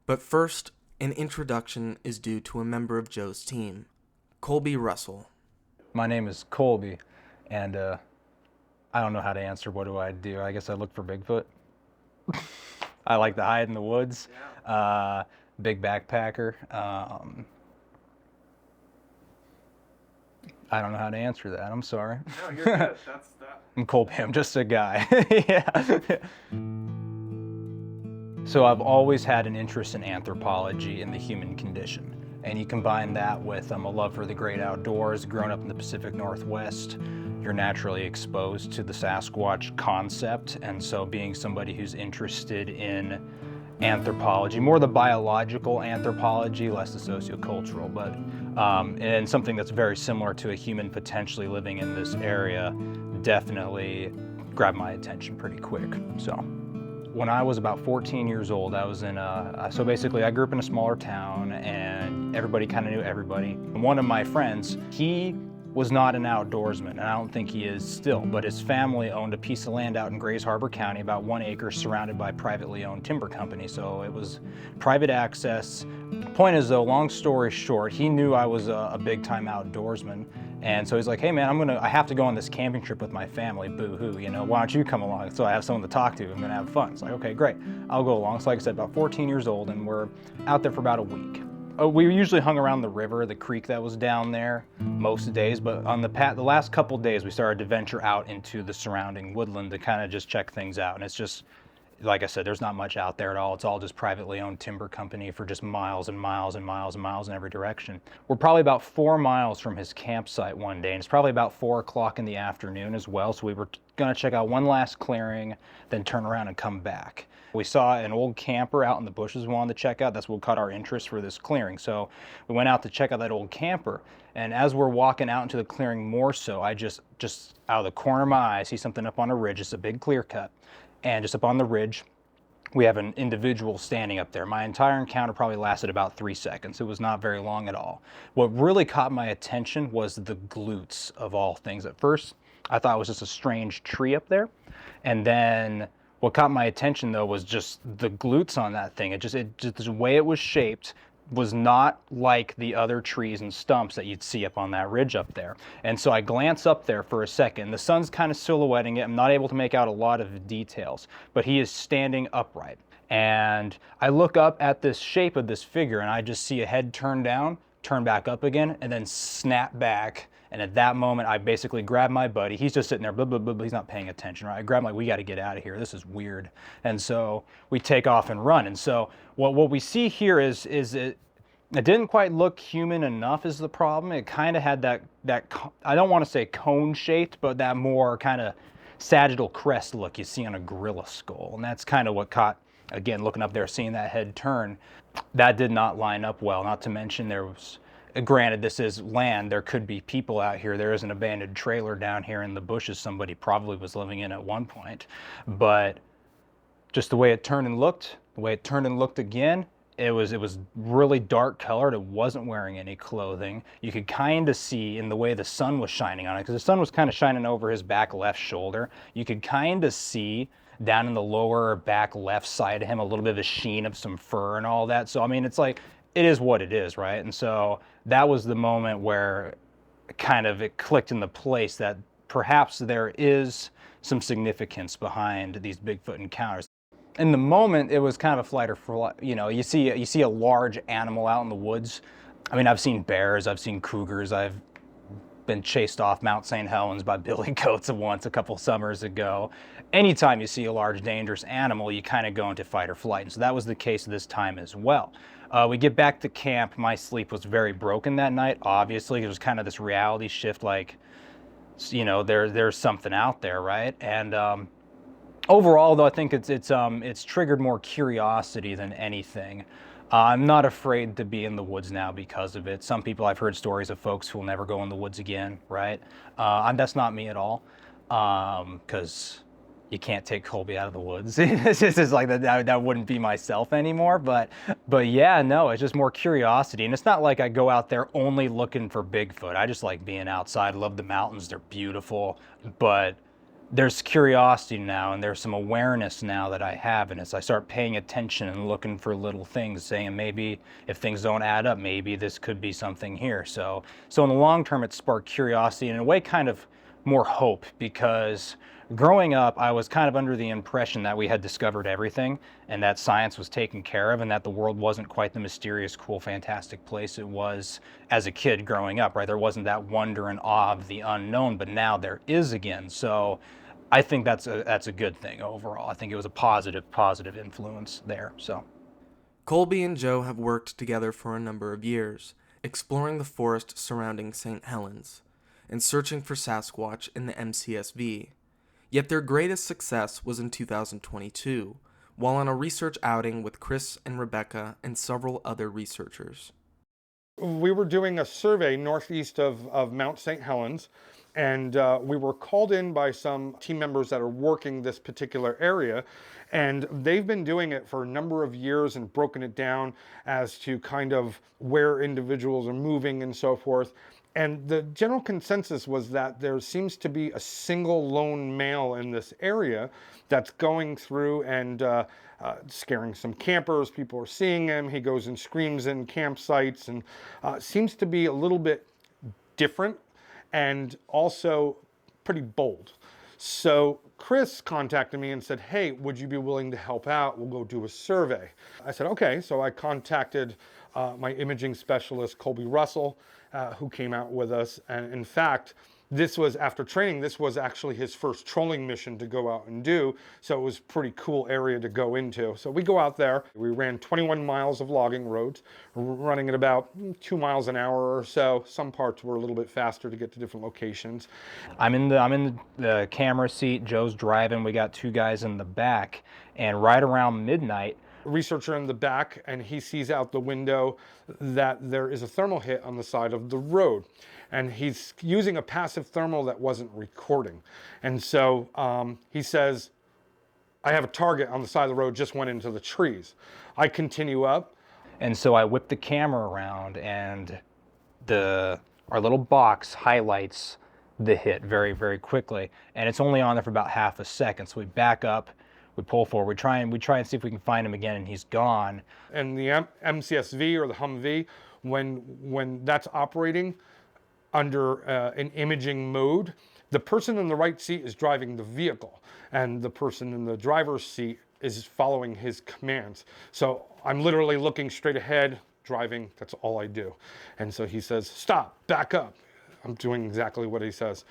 But first, an introduction is due to a member of Joe's team, Colby Russell. My name is Colby, and I don't know how to answer. What do? I guess I look for Bigfoot. I like to hide in the woods. Big backpacker. I don't know how to answer that. I'm sorry. No, you're good. That's that. I'm Colby. I'm just a guy. Yeah. So I've always had an interest in anthropology and the human condition. And you combine that with a love for the great outdoors. Growing up in the Pacific Northwest, you're naturally exposed to the Sasquatch concept. And so being somebody who's interested in anthropology, more the biological anthropology, less the sociocultural, but and something that's very similar to a human potentially living in this area, definitely grabbed my attention pretty quick. So when I was about 14 years old, I was in so basically I grew up in a smaller town and everybody kind of knew everybody. And one of my friends, he was not an outdoorsman, and I don't think he is still, but his family owned a piece of land out in Grays Harbor County, about 1 acre, surrounded by privately owned timber company. So it was private access. Point is though, long story short, he knew I was a big time outdoorsman. And so he's like, hey man, I have to go on this camping trip with my family, boo-hoo, you know, why don't you come along? So I have someone to talk to, I'm gonna have fun. It's like, okay, great, I'll go along. So like I said, about 14 years old, and we're out there for about a week. We usually hung around the river, the creek that was down there most days, but on the last couple days we started to venture out into the surrounding woodland to kind of just check things out. And it's just, like I said, there's not much out there at all. It's all just privately owned timber company for just miles and miles and miles and miles in every direction. We're probably about 4 miles from his campsite one day, and it's probably about 4 o'clock in the afternoon as well. So we were gonna check out one last clearing, then turn around and come back. We saw an old camper out in the bushes we wanted to check out. That's what caught our interest for this clearing. So we went out to check out that old camper. And as we're walking out into the clearing more so, I just out of the corner of my eye, see something up on a ridge. It's a big clear cut. And just up on the ridge, we have an individual standing up there. My entire encounter probably lasted about 3 seconds. It was not very long at all. What really caught my attention was the glutes of all things. At first, I thought it was just a strange tree up there. And then what caught my attention though was just the glutes on that thing. It just the way it was shaped was not like the other trees and stumps that you'd see up on that ridge up there. And so I glance up there for a second. The sun's kind of silhouetting it. I'm not able to make out a lot of details, but he is standing upright. And I look up at this shape of this figure and I just see a head turn down, turn back up again, and then snap back. And at that moment, I basically grab my buddy. He's just sitting there, blah, blah, blah, blah. He's not paying attention, right? I grab him like, we got to get out of here. This is weird. And so we take off and run. And so what we see here is it didn't quite look human enough is the problem. It kind of had that I don't want to say cone shaped, but that more kind of sagittal crest look you see on a gorilla skull. And that's kind of what caught, again, looking up there, seeing that head turn. That did not line up well. Not to mention there was, granted, this is land. There could be people out here. There is an abandoned trailer down here in the bushes somebody probably was living in at one point. But just the way it turned and looked, again, it was really dark colored. It wasn't wearing any clothing. You could kind of see in the way the sun was shining on it, because the sun was kind of shining over his back left shoulder. You could kind of see down in the lower back left side of him a little bit of a sheen of some fur and all that. So, I mean, it's like, it is what it is, right? And so that was the moment where kind of it clicked into place that perhaps there is some significance behind these Bigfoot encounters. In the moment, it was kind of a flight or flight. You know, you see a large animal out in the woods. I mean, I've seen bears, I've seen cougars, I've been chased off Mount St. Helens by billy goats once a couple summers ago. Anytime you see a large, dangerous animal, you kind of go into fight or flight. And so that was the case this time as well. We get back to camp. My sleep was very broken that night. Obviously, it was kind of this reality shift, like, you know, there's something out there, right? And overall, though, I think it's triggered more curiosity than anything. I'm not afraid to be in the woods now because of it. Some people, I've heard stories of folks who will never go in the woods again, right? That's not me at all, because you can't take Colby out of the woods. It's just like that wouldn't be myself anymore. But yeah, no, it's just more curiosity. And it's not like I go out there only looking for Bigfoot. I just like being outside. I love the mountains. They're beautiful. But there's curiosity now, and there's some awareness now that I have. And as I start paying attention and looking for little things, saying maybe if things don't add up, maybe this could be something here. So in the long term, it sparked curiosity and in a way kind of more hope, because growing up, I was kind of under the impression that we had discovered everything and that science was taken care of and that the world wasn't quite the mysterious, cool, fantastic place it was as a kid growing up, right? There wasn't that wonder and awe of the unknown, but now there is again. So I think that's a good thing overall. I think it was a positive influence there. So Colby and Joe have worked together for a number of years, exploring the forest surrounding St. Helens and searching for Sasquatch in the MCSV. Yet their greatest success was in 2022, while on a research outing with Chris and Rebecca and several other researchers. We were doing a survey northeast of Mount St. Helens, and we were called in by some team members that are working this particular area, and they've been doing it for a number of years and broken it down as to kind of where individuals are moving and so forth. And the general consensus was that there seems to be a single lone male in this area that's going through and scaring some campers. People are seeing him. He goes and screams in campsites and seems to be a little bit different and also pretty bold. So Chris contacted me and said, hey, would you be willing to help out? We'll go do a survey. I said, okay. So I contacted my imaging specialist, Colby Russell, who came out with us. And in fact, this was after training, this was actually his first trolling mission to go out and do. So it was a pretty cool area to go into. So we go out there, we ran 21 miles of logging roads, running at about 2 miles an hour or so. Some parts were a little bit faster to get to different locations. I'm in the camera seat, Joe's driving, we got 2 guys in the back, and right around midnight, researcher in the back, and he sees out the window that there is a thermal hit on the side of the road, and he's using a passive thermal that wasn't recording. And so he says, I have a target on the side of the road, just went into the trees. I continue up. And so I whip the camera around, and our little box highlights the hit very, very quickly. And it's only on there for about half a second. So we back up, we pull forward, we try and see if we can find him again, and he's gone. And the MCSV or the Humvee, when that's operating under an imaging mode, the person in the right seat is driving the vehicle, and the person in the driver's seat is following his commands. So I'm literally looking straight ahead, driving, that's all I do. And so he says, stop, back up. I'm doing exactly what he says.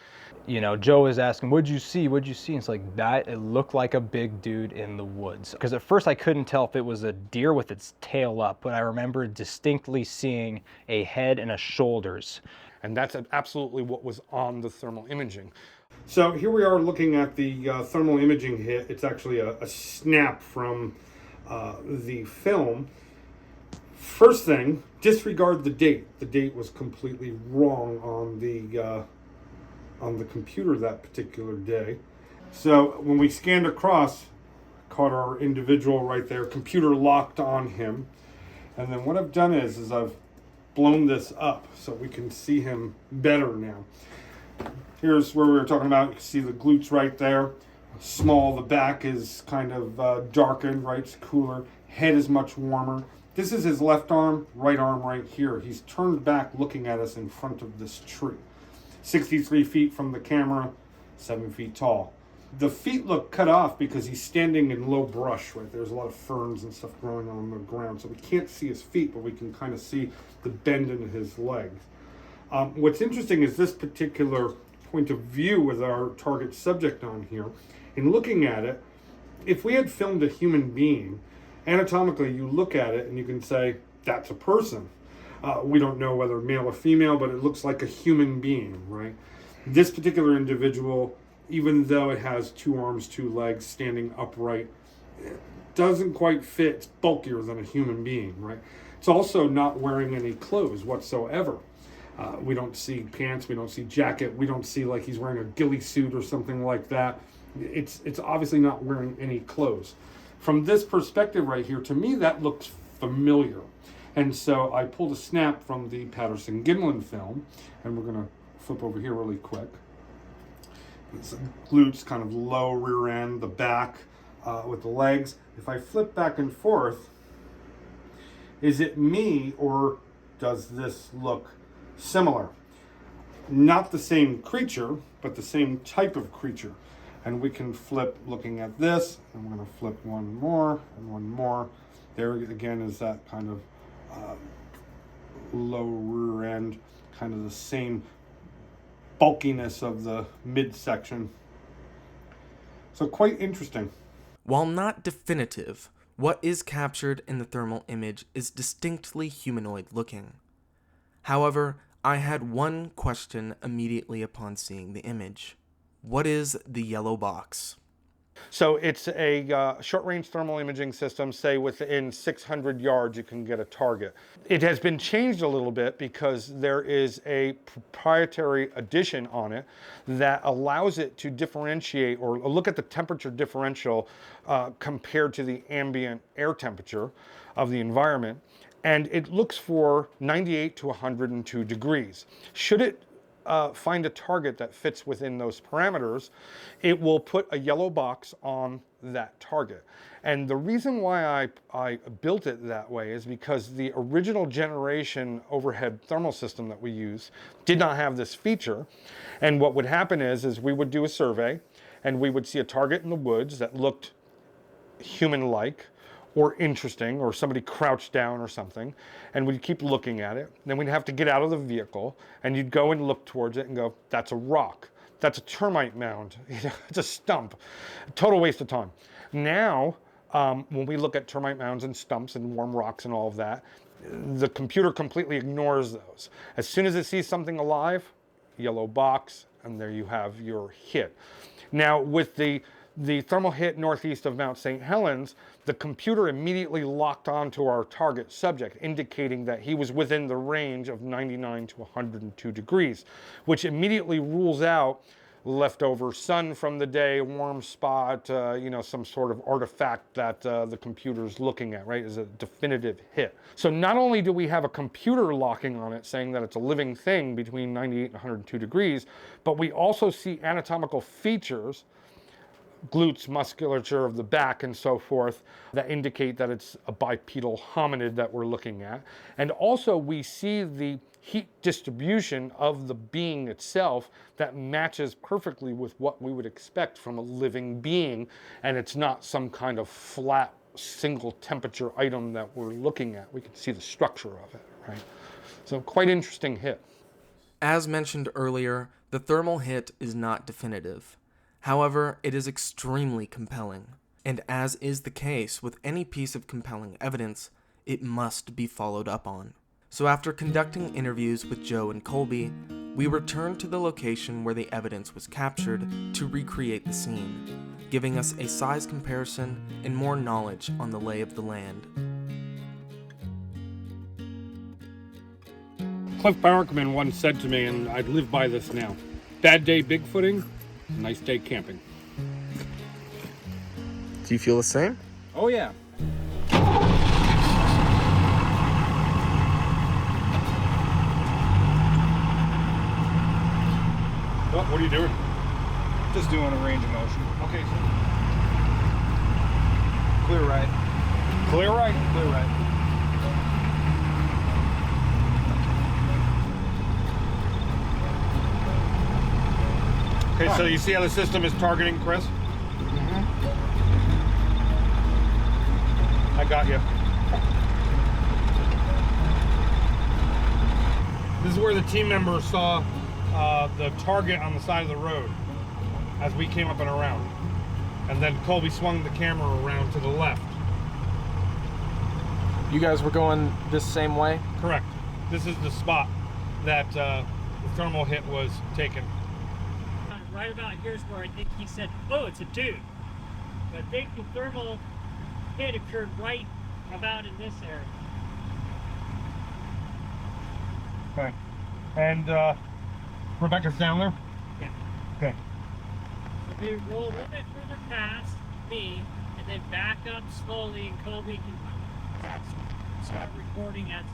You know, Joe is asking, what'd you see? What'd you see? And it's like that, it looked like a big dude in the woods. Because at first I couldn't tell if it was a deer with its tail up, but I remember distinctly seeing a head and a shoulders. And that's absolutely what was on the thermal imaging. So here we are looking at the thermal imaging hit. It's actually a snap from the film. First thing, disregard the date. The date was completely wrong on the computer that particular day. So when we scanned across, caught our individual right there, computer locked on him. And then what I've done is I've blown this up so we can see him better now. Here's where we were talking about. You can see the glutes right there. Small, the back is kind of darkened, right? It's cooler. Head is much warmer. This is his left arm right here. He's turned back looking at us in front of this tree. 63 feet from the camera, 7 feet tall. The feet look cut off because he's standing in low brush, right? There's a lot of ferns and stuff growing on the ground, so we can't see his feet, but we can kind of see the bend in his legs. What's interesting is this particular point of view with our target subject on here. In looking at it, if we had filmed a human being, anatomically you look at it and you can say, that's a person. We don't know whether male or female, but it looks like a human being, right? This particular individual, even though it has 2 arms, 2 legs, standing upright, it doesn't quite fit. It's bulkier than a human being, right? It's also not wearing any clothes whatsoever. We don't see pants, we don't see jacket, we don't see like he's wearing a ghillie suit or something like that. It's obviously not wearing any clothes. From this perspective right here, to me that looks familiar. And so I pulled a snap from the Patterson-Gimlin film, and we're gonna flip over here really quick. It's glutes, kind of low rear end, the back with the legs. If I flip back and forth, is it me or does this look similar? Not the same creature, but the same type of creature. And we can flip looking at this, and we're going to flip one more and one more. There again is that kind of low rear end, kind of the same bulkiness of the midsection. So quite interesting. While not definitive, what is captured in the thermal image is distinctly humanoid looking. However, I had one question immediately upon seeing the image. What is the yellow box? So it's a short-range thermal imaging system. Say within 600 yards you can get a target. It has been changed a little bit because there is a proprietary addition on it that allows it to differentiate or look at the temperature differential compared to the ambient air temperature of the environment. And it looks for 98 to 102 degrees. Should it find a target that fits within those parameters, it will put a yellow box on that target. And the reason why I built it that way is because the original generation overhead thermal system that we use did not have this feature. And what would happen is we would do a survey and we would see a target in the woods that looked human-like or interesting, or somebody crouched down or something, and we'd keep looking at it. Then we'd have to get out of the vehicle, and you'd go and look towards it and go, that's a rock. That's a termite mound. It's a stump. Total waste of time. Now, when we look at termite mounds and stumps and warm rocks and all of that, the computer completely ignores those. As soon as it sees something alive, yellow box, and there you have your hit. Now, with the thermal hit northeast of Mount St. Helens, the computer immediately locked onto our target subject, indicating that he was within the range of 99 to 102 degrees, which immediately rules out leftover sun from the day, warm spot, you know, some sort of artifact that the computer's looking at, right, is a definitive hit. So not only do we have a computer locking on it saying that it's a living thing between 98 and 102 degrees, but we also see anatomical features, glutes, musculature of the back, and so forth, that indicate that it's a bipedal hominid that we're looking at. And also we see the heat distribution of the being itself that matches perfectly with what we would expect from a living being, and it's not some kind of flat single temperature item that we're looking at. We can see the structure of it, right? So quite interesting hit. As mentioned earlier, the thermal hit is not definitive. However, it is extremely compelling, and as is the case with any piece of compelling evidence, it must be followed up on. So after conducting interviews with Joe and Colby, we returned to the location where the evidence was captured to recreate the scene, giving us a size comparison and more knowledge on the lay of the land. Cliff Barkman once said to me, and I'd live by this now, bad day Bigfooting, nice day camping. Do you feel the same? Oh yeah. What are you doing? Just doing a range of motion. Okay, so Clear right. clear right. Clear right. Okay, so you see how the system is targeting Chris? I got you. This is where the team members saw the target on the side of the road as we came up and around. And then Colby swung the camera around to the left. You guys were going this same way? Correct. This is the spot that the thermal hit was taken. Right about here's where I think he said, oh, it's a dude. But I think the thermal hit occurred right about in this area. Okay. And Rebecca's down there? Yeah. Okay. So we roll a little bit further past me and then back up slowly, and Colby can start recording as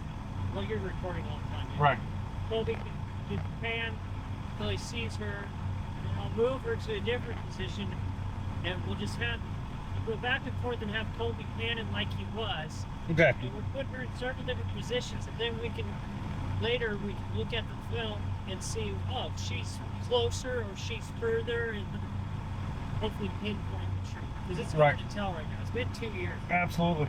well. You're recording all the time. Yeah? Right. Colby can pan until he sees her. I'll move her to a different position, and we'll just have go back and forth and have Colby panning like he was. Okay. And we're putting her in several different positions, and then we can later we can look at the film and see, oh, she's closer or she's further, and hopefully pinpoint the tree. Because it's hard to tell right now. It's been 2 years. Absolutely.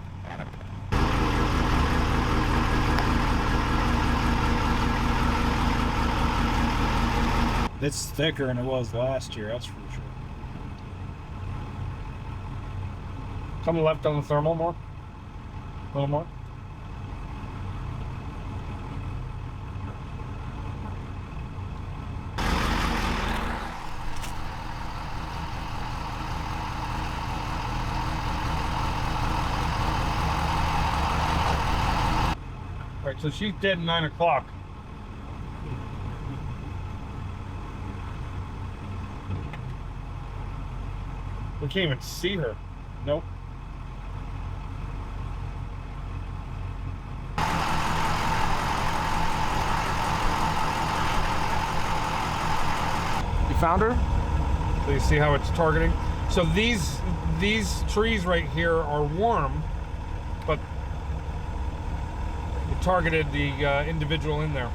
It's thicker than it was last year, that's for sure. Come left on the thermal more. A little more. Right, so she's dead at 9 o'clock. We can't even see her. Nope. You found her? So you see how it's targeting? So these trees right here are warm, but it targeted the individual in there.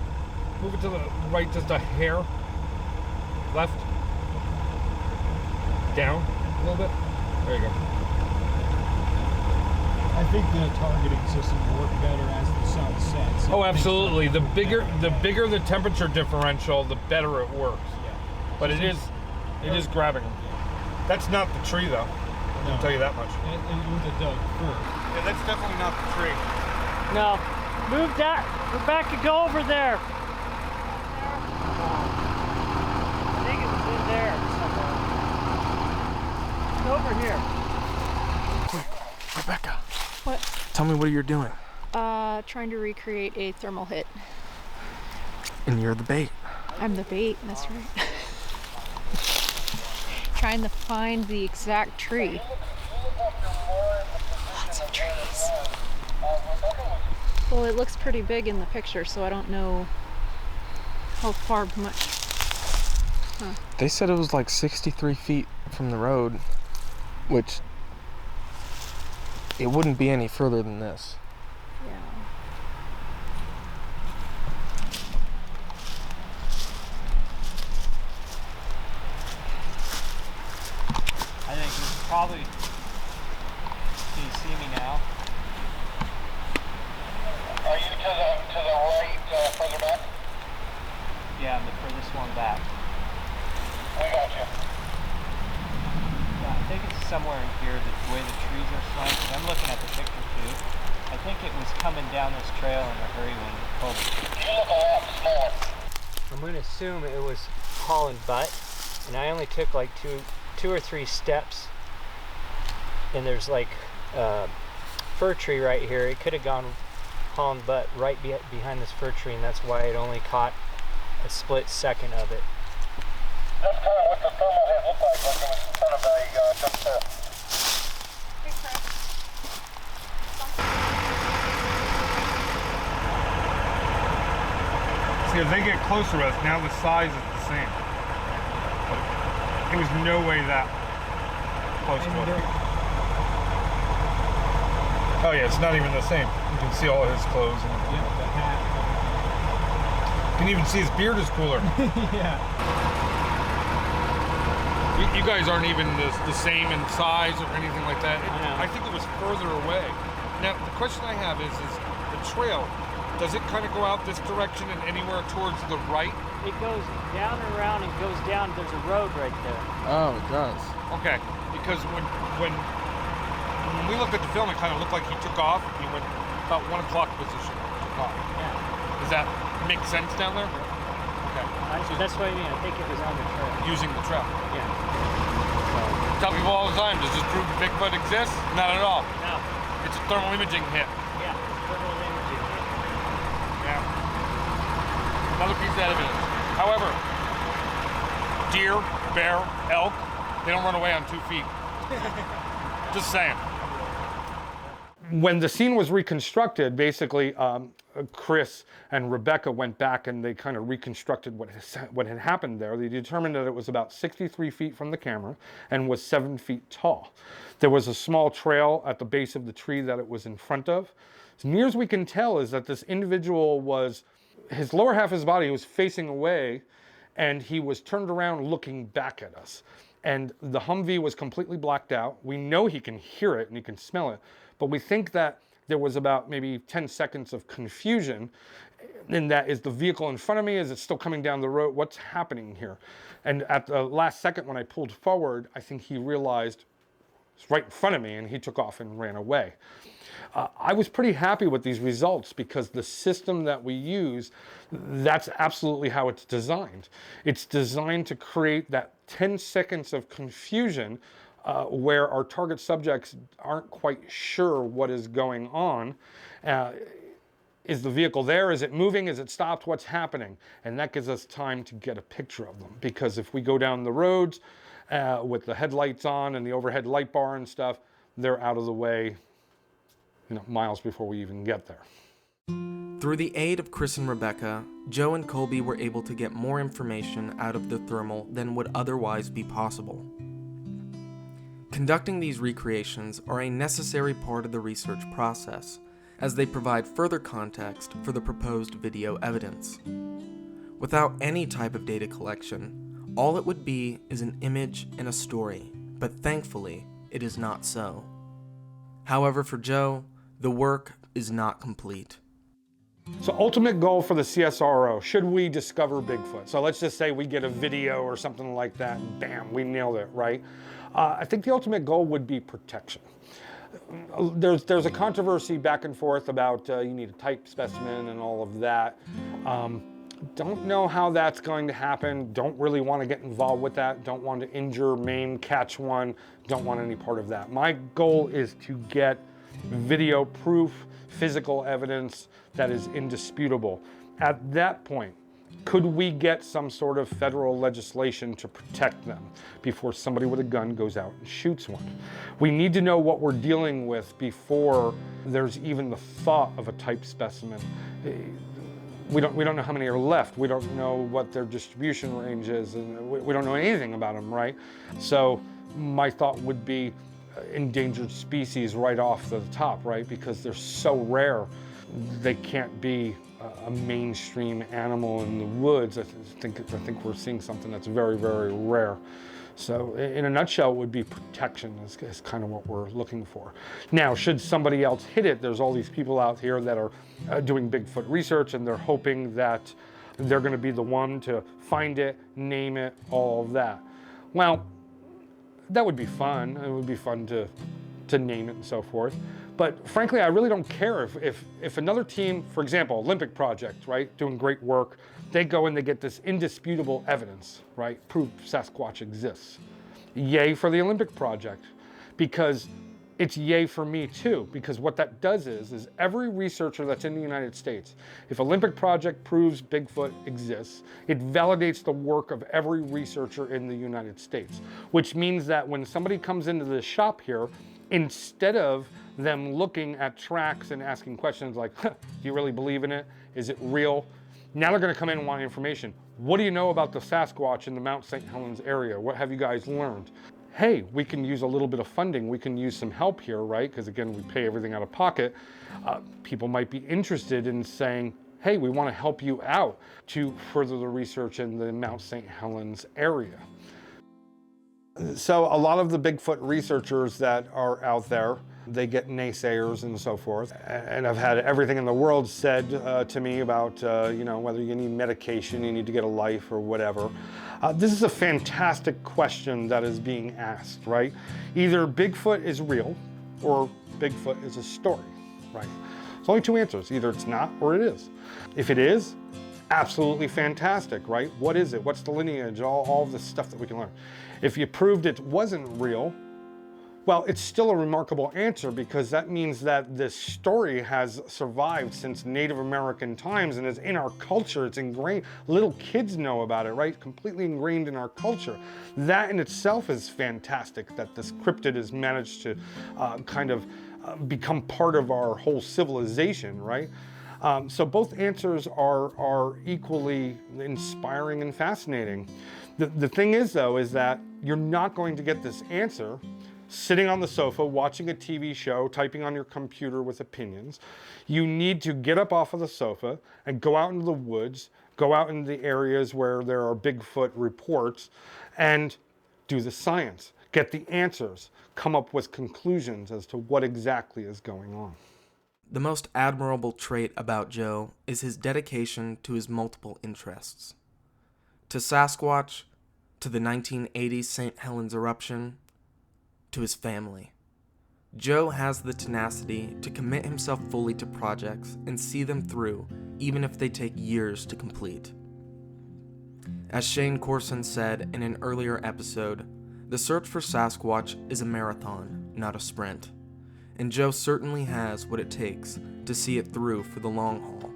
Move it to the right just a hair. Left. Down a little bit. There you go. I think the targeting system will work better as the sun sets. Oh, absolutely. The bigger the temperature differential, the better it works. Yeah. But it is grabbing them. That's not the tree, though. I can tell you that much. It was a dug first. Yeah, that's definitely not the tree. No. Move that. Rebecca, go over there. I think it was in there somewhere. It's over here. Rebecca, What? tell me what you're doing. Trying to recreate a thermal hit. And you're the bait. I'm the bait, that's right. trying to find the exact tree. Lots of trees. Well, it looks pretty big in the picture, so I don't know how far much. Huh. They said it was like 63 feet from the road, which it wouldn't be any further than this. Yeah. I think it's probably. Can you see me now? Are you to the right, further back? Yeah, I'm the furthest one back. We got you. Yeah, I think it's somewhere in here, the way the trees are slanted. I'm looking at the picture too. I think it was coming down this trail in a hurry when Colby. You look a lot smaller. I'm going to assume it was hauling butt, and I only took like two or three steps. And there's like a fir tree right here. It could have gone hauling butt right behind this fir tree, and that's why it only caught a split second of it. That's kind of what the thermal head looked like when it was in front of a jump there. See, as they get closer to us, now the size is the same. But it was no way that close to us. Oh yeah, it's not even the same. You can see all his clothes. And Yeah, the hat. you can even see his beard is cooler. Yeah. You guys aren't even the same in size or anything like that. I think it was further away. Now, the question I have is the trail, does it kind of go out this direction and anywhere towards the right? It goes down and around and goes down. There's a road right there. Oh, it does. Okay, because when we looked at the film, it kind of looked like he took off. He went about 1 o'clock position, took off. Yeah. Does that make sense down there? Okay. That's what I mean. I think it was on the trail. Using the trail. Yeah. Tell people all the time, does this prove Bigfoot exists? Not at all. No. It's a thermal imaging hit. Yeah. Thermal imaging. Yeah. Another piece of evidence. However, deer, bear, elk, they don't run away on 2 feet. Just saying. When the scene was reconstructed, basically, Chris and Rebecca went back and they kind of reconstructed what had happened there. They determined that it was about 63 feet from the camera and was 7 feet tall. There was a small trail at the base of the tree that it was in front of. As near as we can tell is that this individual was, his lower half of his body was facing away and he was turned around looking back at us. And the Humvee was completely blacked out. We know he can hear it and he can smell it, but we think that there was about maybe 10 seconds of confusion in that, is the vehicle in front of me? Is it still coming down the road? What's happening here? And at the last second when I pulled forward, I think he realized it's right in front of me and he took off and ran away. I was pretty happy with these results because the system that we use, that's absolutely how it's designed. It's designed to create that 10 seconds of confusion where our target subjects aren't quite sure what is going on. Is the vehicle there? Is it moving? Is it stopped? What's happening? And that gives us time to get a picture of them. Because if we go down the roads with the headlights on and the overhead light bar and stuff, they're out of the way, miles before we even get there. Through the aid of Chris and Rebecca, Joe and Colby were able to get more information out of the thermal than would otherwise be possible. Conducting these recreations are a necessary part of the research process, as they provide further context for the proposed video evidence. Without any type of data collection, all it would be is an image and a story, but thankfully, it is not so. However, for Joe, the work is not complete. So ultimate goal for the CSRO, should we discover Bigfoot? So let's just say we get a video or something like that and bam, we nailed it, right? I think the ultimate goal would be protection. There's a controversy back and forth about you need a type specimen and all of that. Don't know how that's going to happen. Don't really want to get involved with that. Don't want to injure, maim, catch one. Don't want any part of that. My goal is to get video proof, physical evidence that is indisputable. At that point, Could we get some sort of federal legislation to protect them before somebody with a gun goes out and shoots one? We need to know what we're dealing with before there's even the thought of a type specimen. We don't know how many are left. We don't know what their distribution range is, and we don't know anything about them, right? So my thought would be endangered species right off the top, right? Because they're so rare, they can't be a mainstream animal in the woods. I think we're seeing something that's very, very rare. So in a nutshell, it would be protection is kind of what we're looking for. Now, should somebody else hit it, there's all these people out here that are doing Bigfoot research, and they're hoping that they're going to be the one to find it, name it, all of that. Well, that would be fun. It would be fun to name it and so forth. But frankly, I really don't care if another team, for example, Olympic Project, right, doing great work, they go and they get this indisputable evidence, right, proof Sasquatch exists. Yay for the Olympic Project, because it's yay for me too, because what that does is every researcher that's in the United States, if Olympic Project proves Bigfoot exists, it validates the work of every researcher in the United States, which means that when somebody comes into the shop here, instead of them looking at tracks and asking questions like, do you really believe in it? Is it real? Now they're going to come in and want information. What do you know about the Sasquatch in the Mount St. Helens area? What have you guys learned? Hey, we can use a little bit of funding. We can use some help here, right? Because again, we pay everything out of pocket. People might be interested in saying, hey, we want to help you out to further the research in the Mount St. Helens area. So a lot of the Bigfoot researchers that are out there, they get naysayers and so forth. And I've had everything in the world said to me about, whether you need medication, you need to get a life or whatever. This is a fantastic question that is being asked, right? Either Bigfoot is real or Bigfoot is a story, right? There's only two answers. Either it's not or it is. If it is, absolutely fantastic, right? What is it? What's the lineage? All of the stuff that we can learn. If you proved it wasn't real, well, it's still a remarkable answer, because that means that this story has survived since Native American times and is in our culture. It's ingrained. Little kids know about it, right? Completely ingrained in our culture. That in itself is fantastic, that this cryptid has managed to become part of our whole civilization, right? So both answers are equally inspiring and fascinating. The thing is, though, is that you're not going to get this answer sitting on the sofa, watching a TV show, typing on your computer with opinions. You need to get up off of the sofa and go out into the woods, go out into the areas where there are Bigfoot reports, and do the science, get the answers, come up with conclusions as to what exactly is going on. The most admirable trait about Joe is his dedication to his multiple interests. To Sasquatch, to the 1980 St. Helens eruption, to his family. Joe has the tenacity to commit himself fully to projects and see them through, even if they take years to complete. As Shane Corson said in an earlier episode, the search for Sasquatch is a marathon, not a sprint. And Joe certainly has what it takes to see it through for the long haul.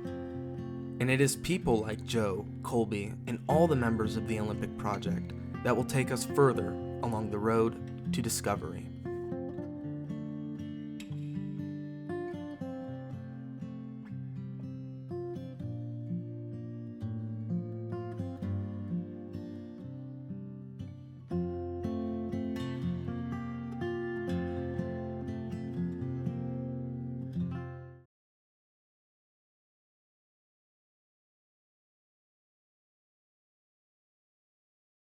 And it is people like Joe, Colby, and all the members of the Olympic Project that will take us further along the road to discovery.